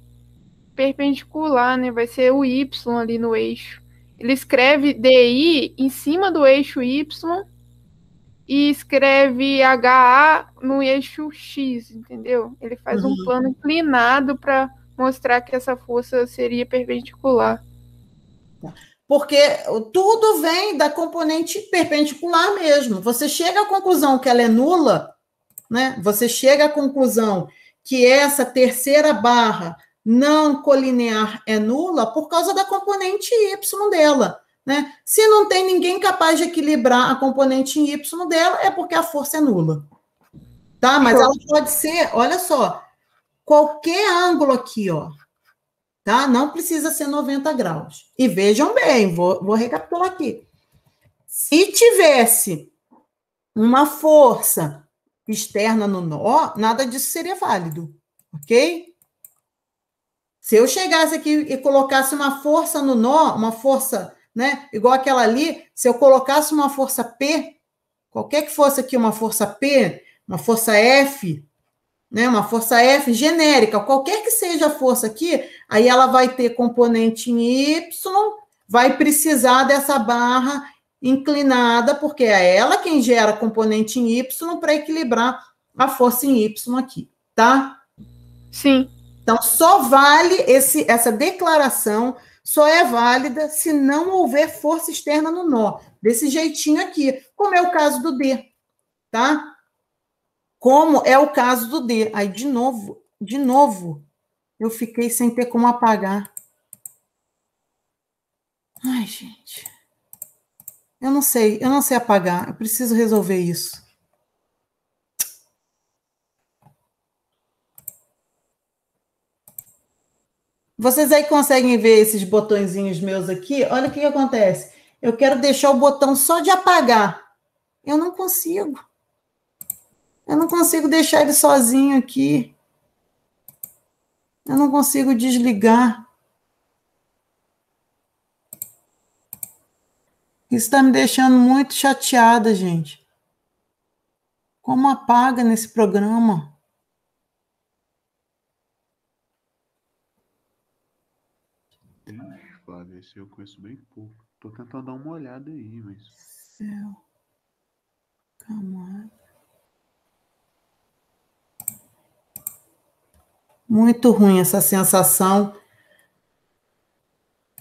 [SPEAKER 2] perpendicular, né? Vai ser o Y ali no eixo. Ele escreve DI em cima do eixo Y e escreve HA no eixo X, entendeu? Ele faz um plano inclinado para mostrar que essa força seria perpendicular.
[SPEAKER 1] Porque tudo vem da componente perpendicular mesmo. Você chega à conclusão que ela é nula, né? Você chega à conclusão que essa terceira barra não colinear é nula por causa da componente y dela, né? Se não tem ninguém capaz de equilibrar a componente em y dela, é porque a força é nula. Tá? Mas ela pode ser, olha só, qualquer ângulo aqui, ó. Tá? Não precisa ser 90 graus. E vejam bem, vou recapitular aqui. Se tivesse uma força externa no nó, nada disso seria válido, ok? Se eu chegasse aqui e colocasse uma força no nó, uma força, né, igual aquela ali, se eu colocasse uma força P, qualquer que fosse aqui uma força P, uma força F, né, uma força F genérica, qualquer que seja a força aqui, aí ela vai ter componente em Y, vai precisar dessa barra inclinada, porque é ela quem gera componente em Y para equilibrar a força em Y aqui, tá?
[SPEAKER 2] Sim.
[SPEAKER 1] Então, só vale essa declaração, só é válida se não houver força externa no nó, desse jeitinho aqui, como é o caso do D, tá? Como é o caso do D. Aí, de novo, eu fiquei sem ter como apagar. Ai, gente. Eu não sei apagar. Eu preciso resolver isso. Vocês aí conseguem ver esses botõezinhos meus aqui? Olha o que acontece. Eu quero deixar o botão só de apagar. Eu não consigo. Eu não consigo deixar ele sozinho aqui. Eu não consigo desligar. Isso está me deixando muito chateada, gente. Como apaga nesse programa?
[SPEAKER 4] Flávio, esse eu conheço bem pouco. Tô tentando dar uma olhada aí, mas...
[SPEAKER 1] Céu. Calma. Muito ruim essa sensação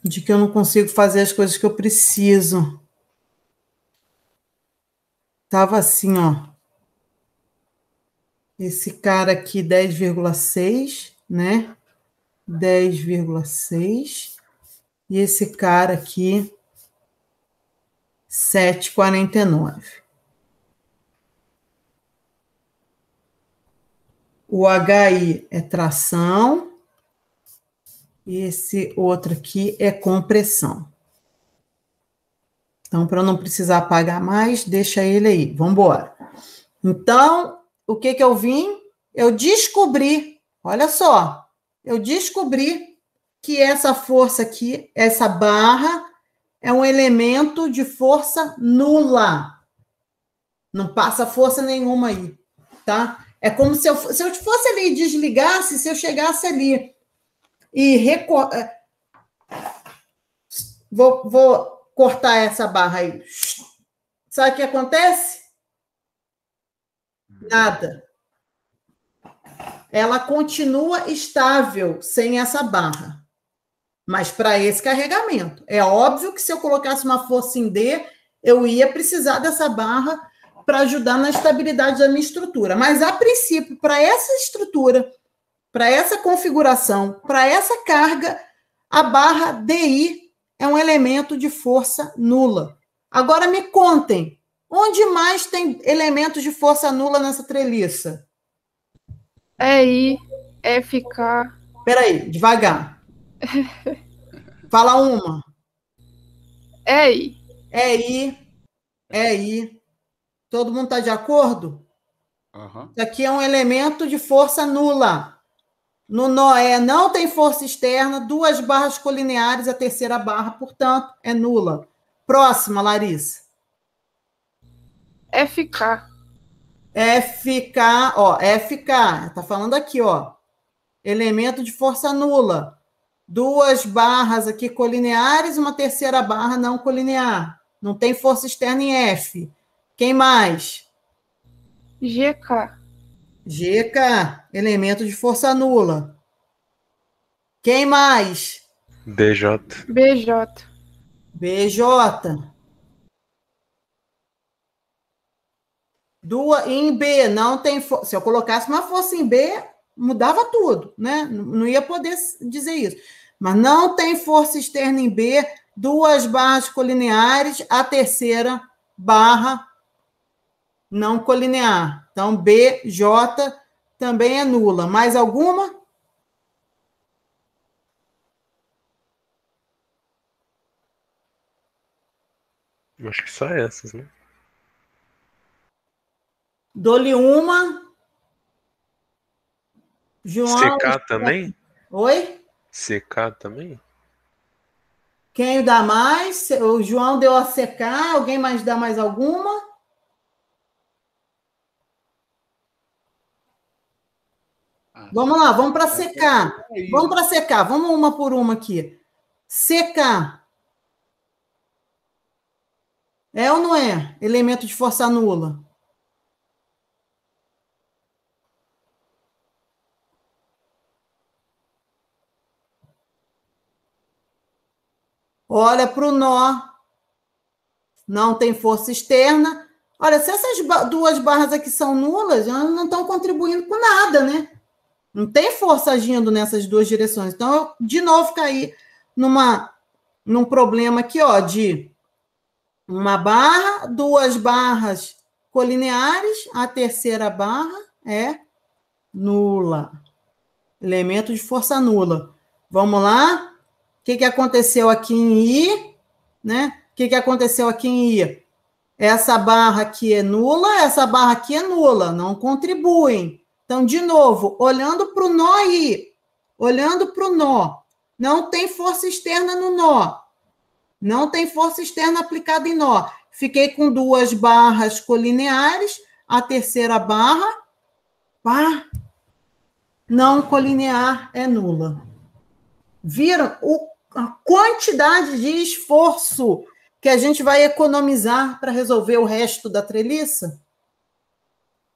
[SPEAKER 1] de que eu não consigo fazer as coisas que eu preciso. Tava assim, ó. Esse cara aqui, 10,6, né? 10,6. E esse cara aqui, 7,49. O HI é tração. E esse outro aqui é compressão. Então, para eu não precisar pagar mais, deixa ele aí. Vamos embora. Então, o que eu vim? Eu descobri, olha só, eu descobri que essa força aqui, essa barra, é um elemento de força nula. Não passa força nenhuma aí, tá? É como se eu fosse ali e desligasse, se eu chegasse ali e vou cortar essa barra aí. Sabe o que acontece? Nada. Ela continua estável sem essa barra. Mas para esse carregamento. É óbvio que se eu colocasse uma força em D, eu ia precisar dessa barra para ajudar na estabilidade da minha estrutura. Mas, a princípio, para essa estrutura, para essa configuração, para essa carga, a barra DI é um elemento de força nula. Agora me contem, onde mais tem elementos de força nula nessa treliça?
[SPEAKER 2] EI, FK.
[SPEAKER 1] Peraí, devagar. Fala uma.
[SPEAKER 2] EI.
[SPEAKER 1] EI. Todo mundo está de acordo?
[SPEAKER 4] Aham.
[SPEAKER 1] Isso aqui é um elemento de força nula. No Noé não tem força externa, 2 barras colineares, a terceira barra, portanto, é nula. Próxima, Larissa.
[SPEAKER 2] FK.
[SPEAKER 1] FK, ó, FK, tá falando aqui, ó. Elemento de força nula. 2 barras aqui colineares, uma terceira barra não colinear. Não tem força externa em F. Quem mais?
[SPEAKER 2] GK.
[SPEAKER 1] GK, elemento de força nula. Quem mais?
[SPEAKER 3] BJ.
[SPEAKER 2] BJ.
[SPEAKER 1] BJ. Em B, não tem força. Se eu colocasse uma força em B, mudava tudo, né? Não ia poder dizer isso. Mas não tem força externa em B, 2 barras colineares, a terceira barra não colinear. Então, BJ também é nula. Mais alguma?
[SPEAKER 3] Acho que só essas, né?
[SPEAKER 1] Dou-lhe uma. João.
[SPEAKER 3] CK também?
[SPEAKER 1] Oi?
[SPEAKER 3] CK também?
[SPEAKER 1] Quem dá mais? O João deu a CK. Alguém mais dá mais alguma? Vamos lá, vamos para CK. Vamos para CK. Vamos uma por uma aqui. CK. É ou não é? Elemento de força nula. Olha para o nó. Não tem força externa. Olha, se essas 2 barras aqui são nulas, elas não estão contribuindo com nada, né? Não tem força agindo nessas 2 direções. Então, eu, de novo, caí num problema aqui, ó, de uma barra, 2 barras colineares, a terceira barra é nula. Elemento de força nula. Vamos lá? O que aconteceu aqui em I? Né? O que aconteceu aqui em I? Essa barra aqui é nula, essa barra aqui é nula, não contribuem. Então, de novo, olhando para o nó I, olhando para o nó, não tem força externa no nó, não tem força externa aplicada em nó. Fiquei com 2 barras colineares, a terceira barra, pá, não colinear é nula. Viram a quantidade de esforço que a gente vai economizar para resolver o resto da treliça?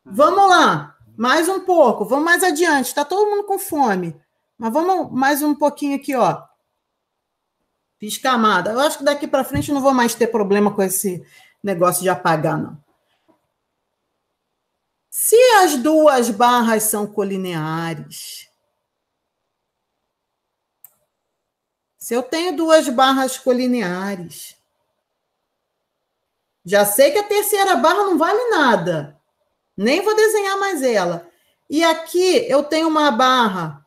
[SPEAKER 1] Vamos lá, mais um pouco, vamos mais adiante. Está todo mundo com fome, mas vamos mais um pouquinho aqui, ó. Fiz camada. Eu acho que daqui para frente eu não vou mais ter problema com esse negócio de apagar, não. Se as 2 barras são colineares, Se eu tenho duas barras colineares, já sei que a terceira barra não vale nada. Nem vou desenhar mais ela. E aqui eu tenho uma barra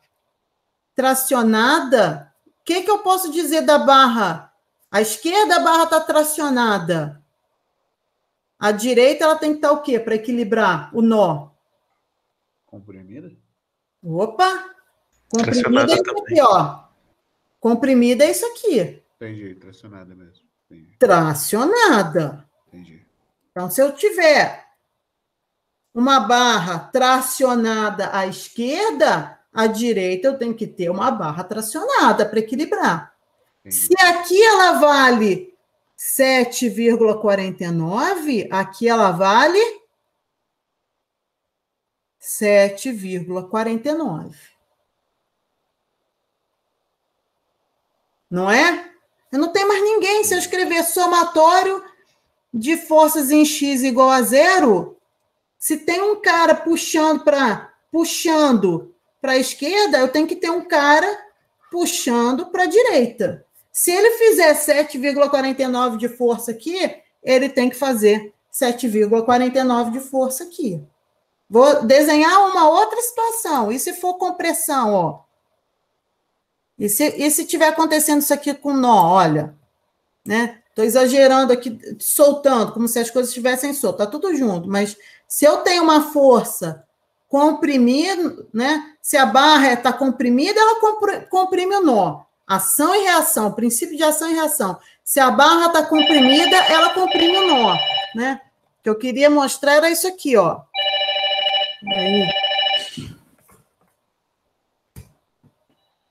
[SPEAKER 1] tracionada. O que eu posso dizer da barra? À esquerda a barra está tracionada. À direita ela tem que estar o quê? Para equilibrar o nó.
[SPEAKER 4] Comprimida?
[SPEAKER 1] Opa! Comprimida
[SPEAKER 3] Tracionada
[SPEAKER 1] é isso
[SPEAKER 3] também.
[SPEAKER 1] aqui, ó. Comprimida é isso aqui.
[SPEAKER 4] Entendi, tracionada mesmo. Entendi.
[SPEAKER 1] Tracionada.
[SPEAKER 4] Entendi.
[SPEAKER 1] Então, se eu tiver uma barra tracionada à esquerda, à direita eu tenho que ter uma barra tracionada para equilibrar.
[SPEAKER 4] Entendi.
[SPEAKER 1] Se aqui ela vale 7,49, aqui ela vale 7,49. Não é? Eu não tenho mais ninguém. Se eu escrever somatório de forças em x igual a zero, se tem um cara puxando para a esquerda, eu tenho que ter um cara puxando para a direita. Se ele fizer 7,49 de força aqui, ele tem que fazer 7,49 de força aqui. Vou desenhar uma outra situação. E se for compressão, ó? E se tiver acontecendo isso aqui com nó, olha, né? Estou exagerando aqui, soltando, como se as coisas estivessem soltas, tá tudo junto, mas se eu tenho uma força comprimida, né? Se a barra está comprimida, ela comprime o nó. Ação e reação, princípio de ação e reação. Se a barra está comprimida, ela comprime o nó, né? O que eu queria mostrar era isso aqui, ó. Aí.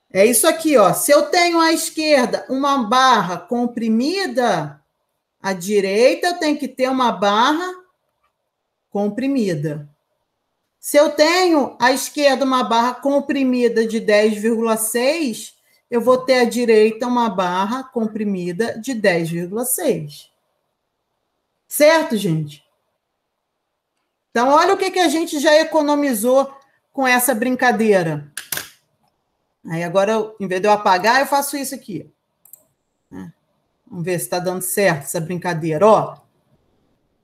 [SPEAKER 1] É isso aqui, ó. Se eu tenho à esquerda uma barra comprimida, à direita eu tenho que ter uma barra comprimida. Se eu tenho à esquerda uma barra comprimida de 10,6, eu vou ter à direita uma barra comprimida de 10,6. Certo, gente? Então, olha o que a gente já economizou com essa brincadeira. Aí agora, em vez de eu apagar, eu faço isso aqui. Vamos ver se está dando certo essa brincadeira. Ó,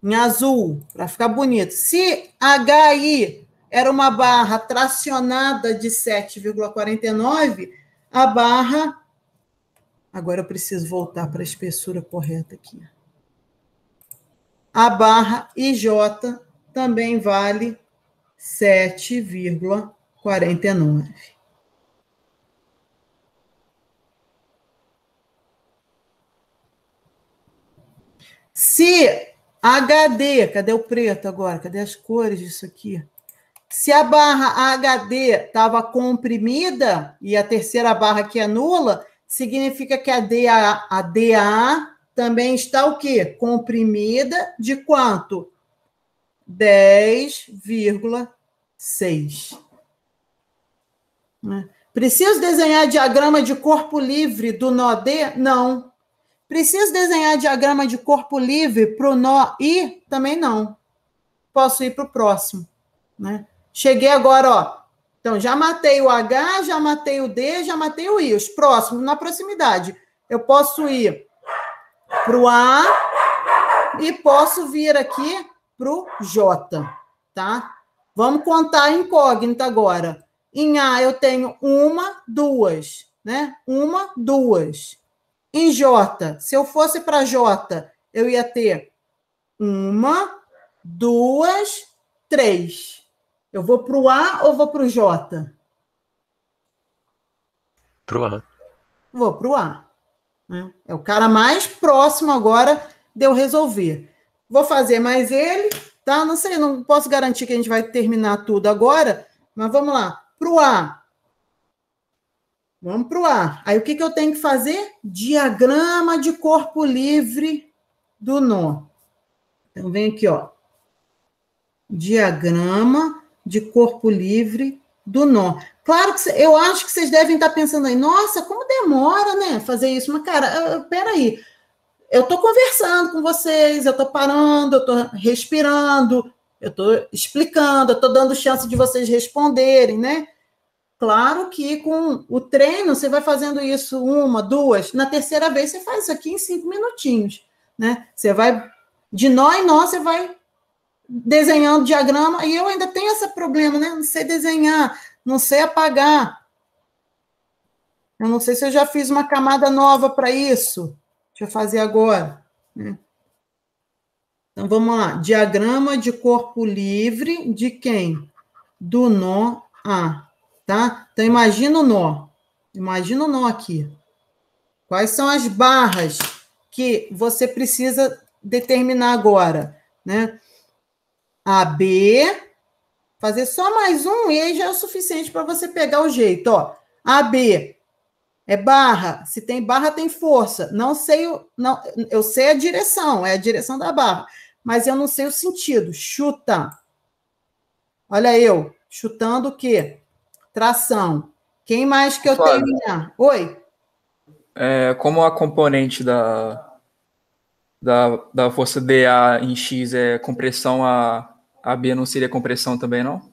[SPEAKER 1] em azul, para ficar bonito. Se HI era uma barra tracionada de 7,49, a barra... Agora eu preciso voltar para a espessura correta aqui. A barra IJ também vale 7,49. Se HD, cadê o preto agora? Cadê as cores disso aqui? Se a barra HD estava comprimida e a terceira barra aqui é nula, significa que a DA também está o quê? Comprimida de quanto? 10,6. Preciso desenhar diagrama de corpo livre do nó D? Não. Preciso desenhar diagrama de corpo livre para o nó I? Também não. Posso ir para o próximo, né? Cheguei agora, ó. Então, já matei o H, já matei o D, já matei o I. Os próximos, na proximidade. Eu posso ir para o A e posso vir aqui para o J, tá? Vamos contar a incógnita agora. Em A eu tenho uma, duas, né? Uma, duas. Em J, se eu fosse para J, eu ia ter uma, duas, três. Eu vou para o A ou vou para o J?
[SPEAKER 3] Para o A.
[SPEAKER 1] Vou para o A. É o cara mais próximo agora de eu resolver. Vou fazer mais ele, tá? Não sei, não posso garantir que a gente vai terminar tudo agora, mas vamos lá. Para o A. Vamos para o A. Aí, o que eu tenho que fazer? Diagrama de corpo livre do nó. Então, vem aqui, ó. Diagrama de corpo livre do nó. Claro que eu acho que vocês devem estar pensando aí, nossa, como demora, né, fazer isso? Mas, cara, peraí. Eu estou conversando com vocês, eu estou parando, eu estou respirando, eu estou explicando, eu estou dando chance de vocês responderem, né? Claro que com o treino, você vai fazendo isso 1, 2, na terceira vez você faz isso aqui em 5 minutinhos, né? Você vai, de nó em nó, você vai desenhando diagrama, e eu ainda tenho esse problema, né? Não sei desenhar, não sei apagar. Eu não sei se eu já fiz uma camada nova para isso. Deixa eu fazer agora, né? Então, vamos lá. Diagrama de corpo livre de quem? Do nó A, tá? Então, imagina o nó. Imagina o nó aqui. Quais são as barras que você precisa determinar agora, né? AB, fazer só mais um, e aí já é o suficiente para você pegar o jeito, ó. AB é barra. Se tem barra, tem força. Não sei, não, eu sei a direção, é a direção da barra, mas eu não sei o sentido. Chuta. Olha eu, chutando o quê? Tração. Quem mais que eu tenho em A? Oi?
[SPEAKER 5] Como a componente da força dA em X é compressão, a B não seria compressão também, não?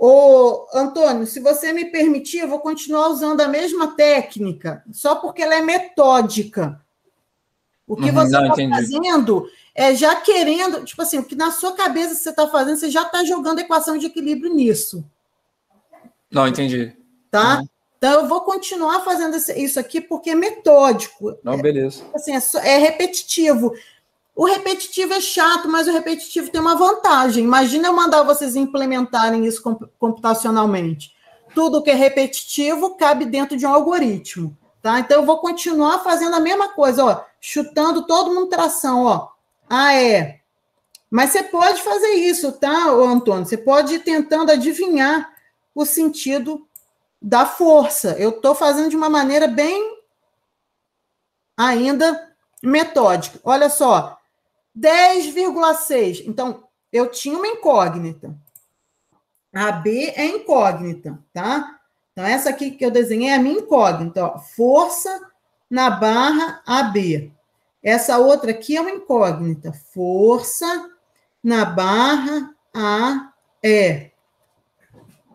[SPEAKER 1] Ô, Antônio, se você me permitir, eu vou continuar usando a mesma técnica, só porque ela é metódica. O que você está fazendo é já querendo, tipo assim, o que na sua cabeça você está fazendo, você já está jogando equação de equilíbrio nisso.
[SPEAKER 5] Não, entendi.
[SPEAKER 1] Tá? Então, eu vou continuar fazendo isso aqui porque é metódico.
[SPEAKER 5] Não, beleza.
[SPEAKER 1] Assim, é repetitivo. O repetitivo é chato, mas o repetitivo tem uma vantagem. Imagina eu mandar vocês implementarem isso computacionalmente. Tudo que é repetitivo cabe dentro de um algoritmo. Tá? Então, eu vou continuar fazendo a mesma coisa, ó, chutando todo mundo tração, ó. Mas você pode fazer isso, tá, Antônio? Você pode ir tentando adivinhar o sentido da força. Eu estou fazendo de uma maneira bem ainda metódica. Olha só, 10,6. Então, eu tinha uma incógnita. A B é incógnita, tá? Então, essa aqui que eu desenhei é a minha incógnita. Ó, força na barra AB. Essa outra aqui é uma incógnita. Força na barra AE.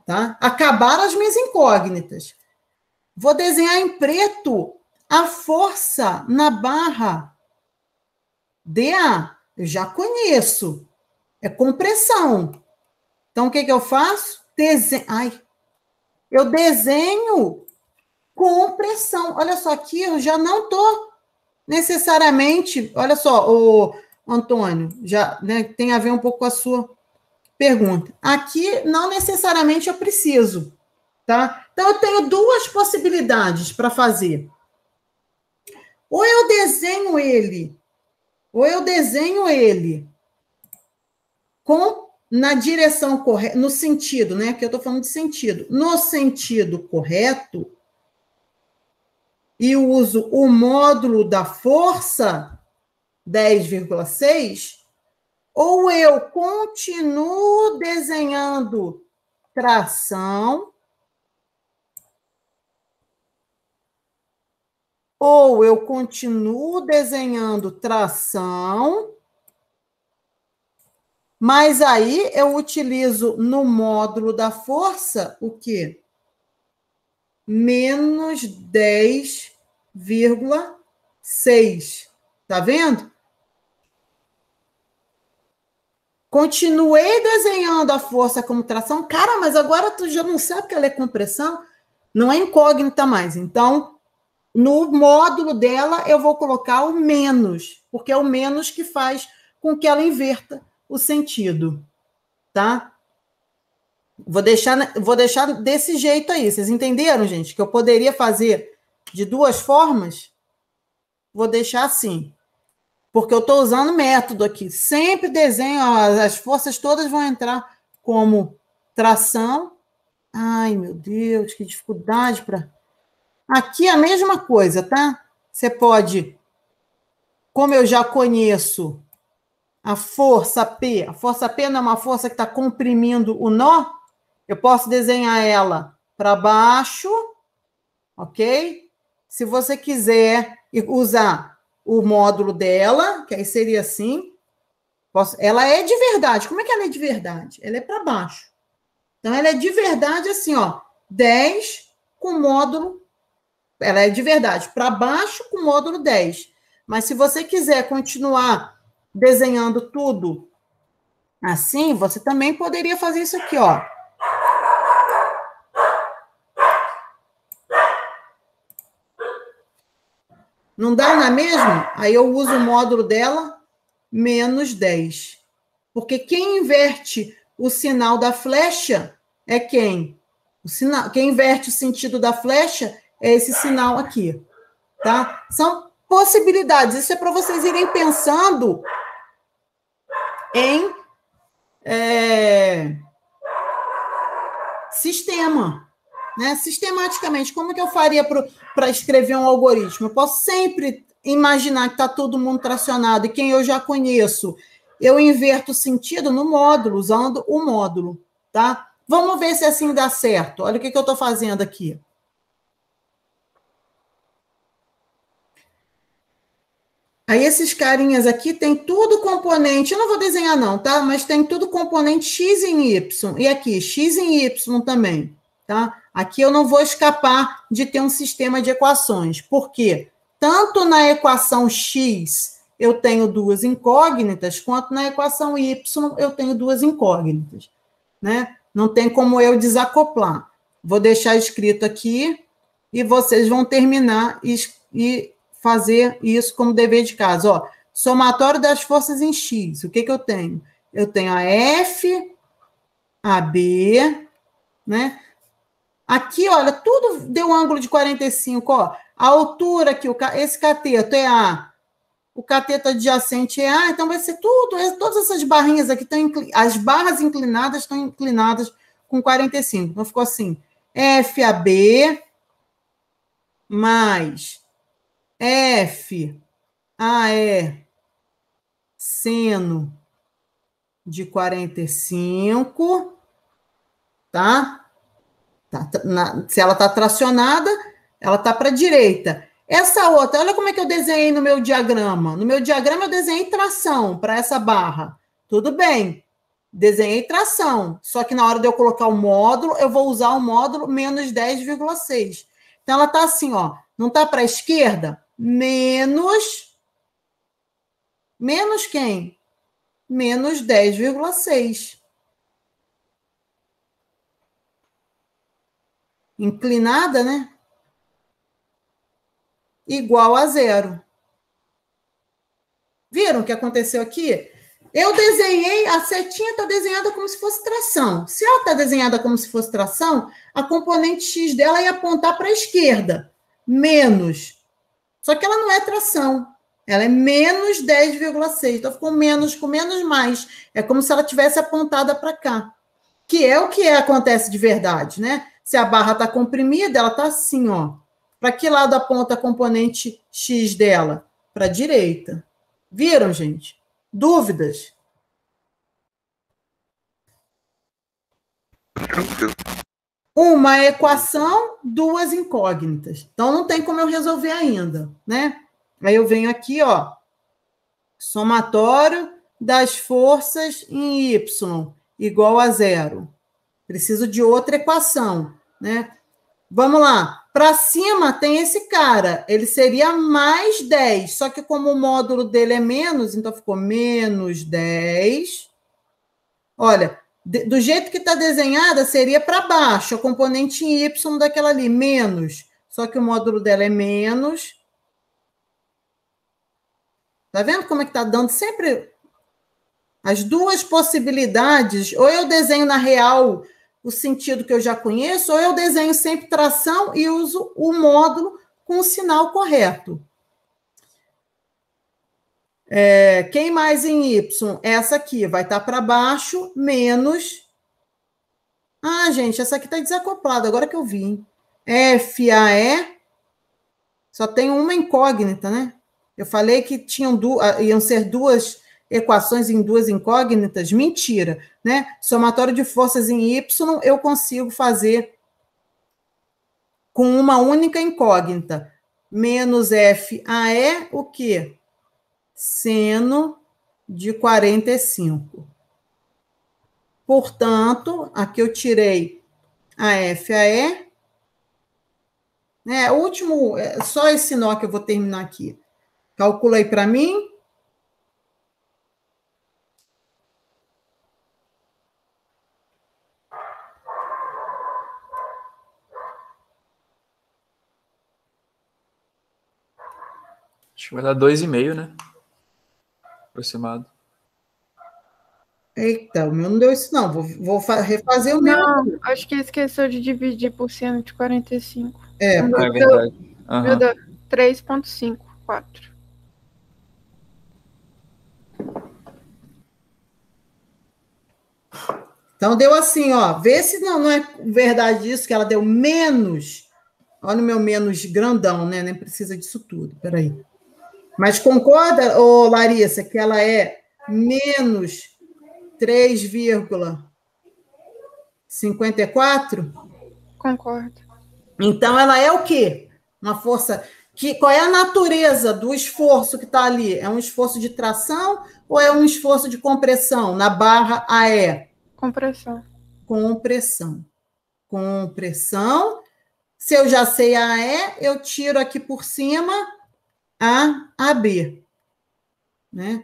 [SPEAKER 1] Tá? Acabaram as minhas incógnitas. Vou desenhar em preto a força na barra DA. Eu já conheço. É compressão. Então, o que eu faço? Eu desenho compressão. Olha só, aqui eu já não estou necessariamente... Olha só, o Antônio, já, né, tem a ver um pouco com a sua pergunta. Aqui, não necessariamente eu preciso, tá? Então, eu tenho duas possibilidades para fazer. Ou eu desenho ele na direção correta, no sentido, né? Que eu estou falando de sentido. No sentido correto, e uso o módulo da força, 10,6, ou eu continuo desenhando tração, mas aí eu utilizo no módulo da força o quê? Menos 10,6. Tá vendo? Continuei desenhando a força como tração. Cara, mas agora tu já não sabe que ela é compressão? Não é incógnita mais. Então, no módulo dela, eu vou colocar o menos, porque é o menos que faz com que ela inverta o sentido. Tá? Vou deixar desse jeito aí. Vocês entenderam, gente? Que eu poderia fazer de duas formas? Vou deixar assim. Porque eu estou usando método aqui. Sempre desenho, as forças todas vão entrar como tração. Ai, meu Deus, que dificuldade para... Aqui é a mesma coisa, tá? Você pode, como eu já conheço a força P não é uma força que está comprimindo o nó, eu posso desenhar ela para baixo, ok? Se você quiser usar o módulo dela, que aí seria assim, ela é de verdade. Como é que ela é de verdade? Ela é para baixo. Então, ela é de verdade assim, ó, 10 com módulo, ela é de verdade, para baixo com módulo 10. Mas se você quiser continuar desenhando tudo assim, você também poderia fazer isso aqui, ó. Não dá na mesma? Aí eu uso o módulo dela, menos 10. Porque quem inverte o sinal da flecha é quem? Quem inverte o sentido da flecha é esse sinal aqui, tá? São possibilidades. Isso é para vocês irem pensando em sistema, né? Sistematicamente, como que eu faria para escrever um algoritmo? Eu posso sempre imaginar que está todo mundo tracionado e quem eu já conheço, eu inverto o sentido no módulo, usando o módulo, tá? Vamos ver se assim dá certo. Olha o que eu estou fazendo aqui. Aí esses carinhas aqui tem tudo componente, eu não vou desenhar não, tá? Mas tem tudo componente x em y. E aqui, x em y também, tá? Aqui eu não vou escapar de ter um sistema de equações. Por quê? Tanto na equação x eu tenho duas incógnitas, quanto na equação y eu tenho duas incógnitas, né? Não tem como eu desacoplar. Vou deixar escrito aqui e vocês vão terminar e fazer isso como dever de casa. Ó, somatório das forças em X. O que eu tenho? Eu tenho a F, a B, né? Aqui, olha, tudo deu um ângulo de 45, ó. A altura aqui, esse cateto é A, o cateto adjacente é A, então vai ser tudo, todas essas barrinhas aqui, as barras inclinadas estão inclinadas com 45. Então, ficou assim, FAB mais FAE seno de 45, tá? Se ela está tracionada, ela está para a direita. Essa outra, olha como é que eu desenhei no meu diagrama. No meu diagrama eu desenhei tração para essa barra. Tudo bem, desenhei tração. Só que na hora de eu colocar o módulo, eu vou usar o módulo menos 10,6. Então ela está assim, ó. Não está para a esquerda? Menos quem? Menos 10,6. Inclinada, né? Igual a 0. Viram o que aconteceu aqui? Eu desenhei, a setinha está desenhada como se fosse tração. Se ela está desenhada como se fosse tração, a componente x dela ia apontar para a esquerda. Menos. Só que ela não é tração. Ela é menos 10,6. Então, ficou menos com menos mais. É como se ela tivesse apontada para cá. Que é o que acontece de verdade, né? Se a barra está comprimida, ela está assim, ó. Para que lado aponta a componente x dela? Para a direita. Viram, gente? Dúvidas? Uma equação, duas incógnitas. Então, não tem como eu resolver ainda, né? Aí eu venho aqui, ó. Somatório das forças em y igual a 0. Preciso de outra equação, né? Vamos lá. Para cima tem esse cara. Ele seria mais 10. Só que como o módulo dele é menos, então ficou menos 10. Olha, do jeito que está desenhada, seria para baixo. A componente em y daquela ali, menos. Só que o módulo dela é menos. Tá vendo como é que está dando sempre as duas possibilidades? Ou eu desenho na real o sentido que eu já conheço, ou eu desenho sempre tração e uso o módulo com o sinal correto. Quem mais em Y? Essa aqui vai estar para baixo, menos... Ah, gente, essa aqui está desacoplada, agora que eu vi. Hein? FAE, só tem uma incógnita, né? Eu falei que iam ser duas equações em duas incógnitas. Mentira, né? Somatório de forças em Y eu consigo fazer com uma única incógnita. Menos FAE, o quê? Seno de 45. Portanto, aqui eu tirei a FAE né? O último, só esse nó que eu vou terminar aqui. Calcula aí para mim.
[SPEAKER 5] Acho que vai dar 2,5, né? Aproximado.
[SPEAKER 1] Eita, o meu não deu isso, não. Vou refazer o meu.
[SPEAKER 2] Não, acho que esqueceu de dividir por 145.
[SPEAKER 1] É,
[SPEAKER 5] É verdade.
[SPEAKER 2] Meu Deus, 3,54.
[SPEAKER 1] então deu assim, ó. Vê se não é verdade isso, que ela deu menos. Olha o meu menos grandão, né? Nem precisa disso tudo. Peraí. Mas concorda, ô Larissa, que ela é menos 3,54?
[SPEAKER 2] Concordo.
[SPEAKER 1] Então, ela é o quê? Uma força... qual é a natureza do esforço que está ali? É um esforço de tração ou é um esforço de compressão na barra AE?
[SPEAKER 2] Compressão.
[SPEAKER 1] Compressão. Compressão. Se eu já sei a AE, eu tiro aqui por cima a AB. Né?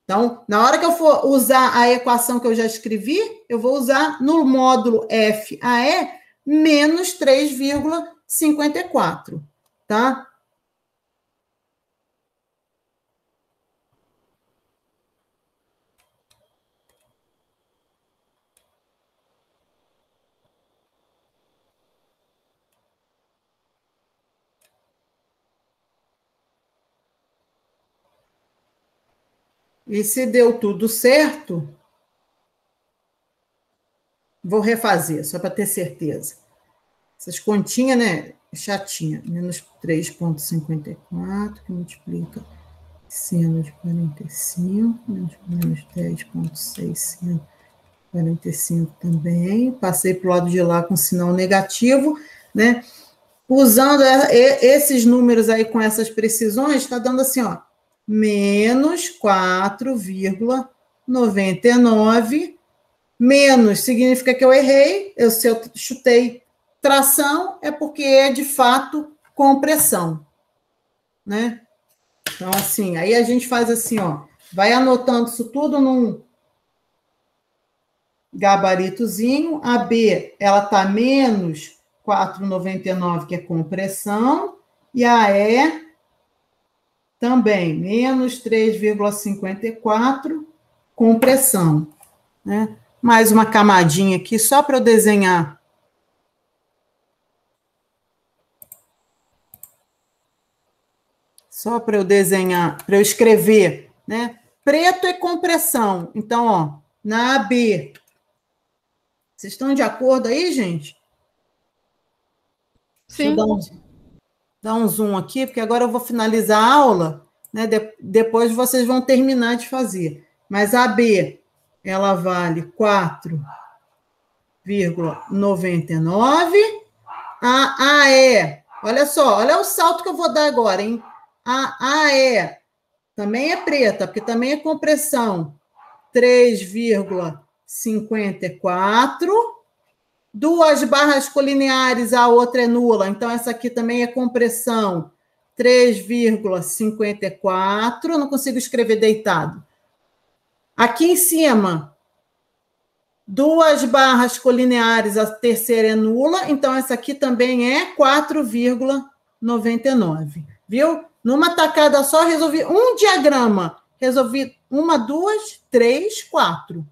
[SPEAKER 1] Então, na hora que eu for usar a equação que eu já escrevi, eu vou usar no módulo FAE menos 3,54, tá? E se deu tudo certo, vou refazer, só para ter certeza. Essas continhas, né? Chatinha. Menos 3,54, que multiplica seno de 45, menos 10,645 também. Passei para o lado de lá com sinal negativo, né? Usando esses números aí com essas precisões, está dando assim, ó, menos 4,99. Menos significa que eu errei. Se eu chutei tração, é porque é de fato compressão, né? Então, assim, aí a gente faz assim, ó, vai anotando isso tudo num gabaritozinho. A B, ela tá menos 4,99, que é compressão, e a E também, menos 3,54, compressão, né? Mais uma camadinha aqui, só para eu desenhar. Só para eu desenhar, para eu escrever, né? Preto é compressão. Então, ó, na AB. Vocês estão de acordo aí, gente?
[SPEAKER 2] Sim.
[SPEAKER 1] Deixa eu dar um zoom aqui, porque agora eu vou finalizar a aula, né? Depois vocês vão terminar de fazer. Mas a AB, ela vale 4,99. A AE, olha só, olha o salto que eu vou dar agora, hein? A AE também é preta, porque também é compressão. 3,54. Duas barras colineares, a outra é nula. Então, essa aqui também é compressão. 3,54. Não consigo escrever deitado. Aqui em cima, duas barras colineares, a terceira é nula. Então, essa aqui também é 4,99. Viu? Numa tacada só, resolvi um diagrama. Resolvi 1, 2, 3, 4.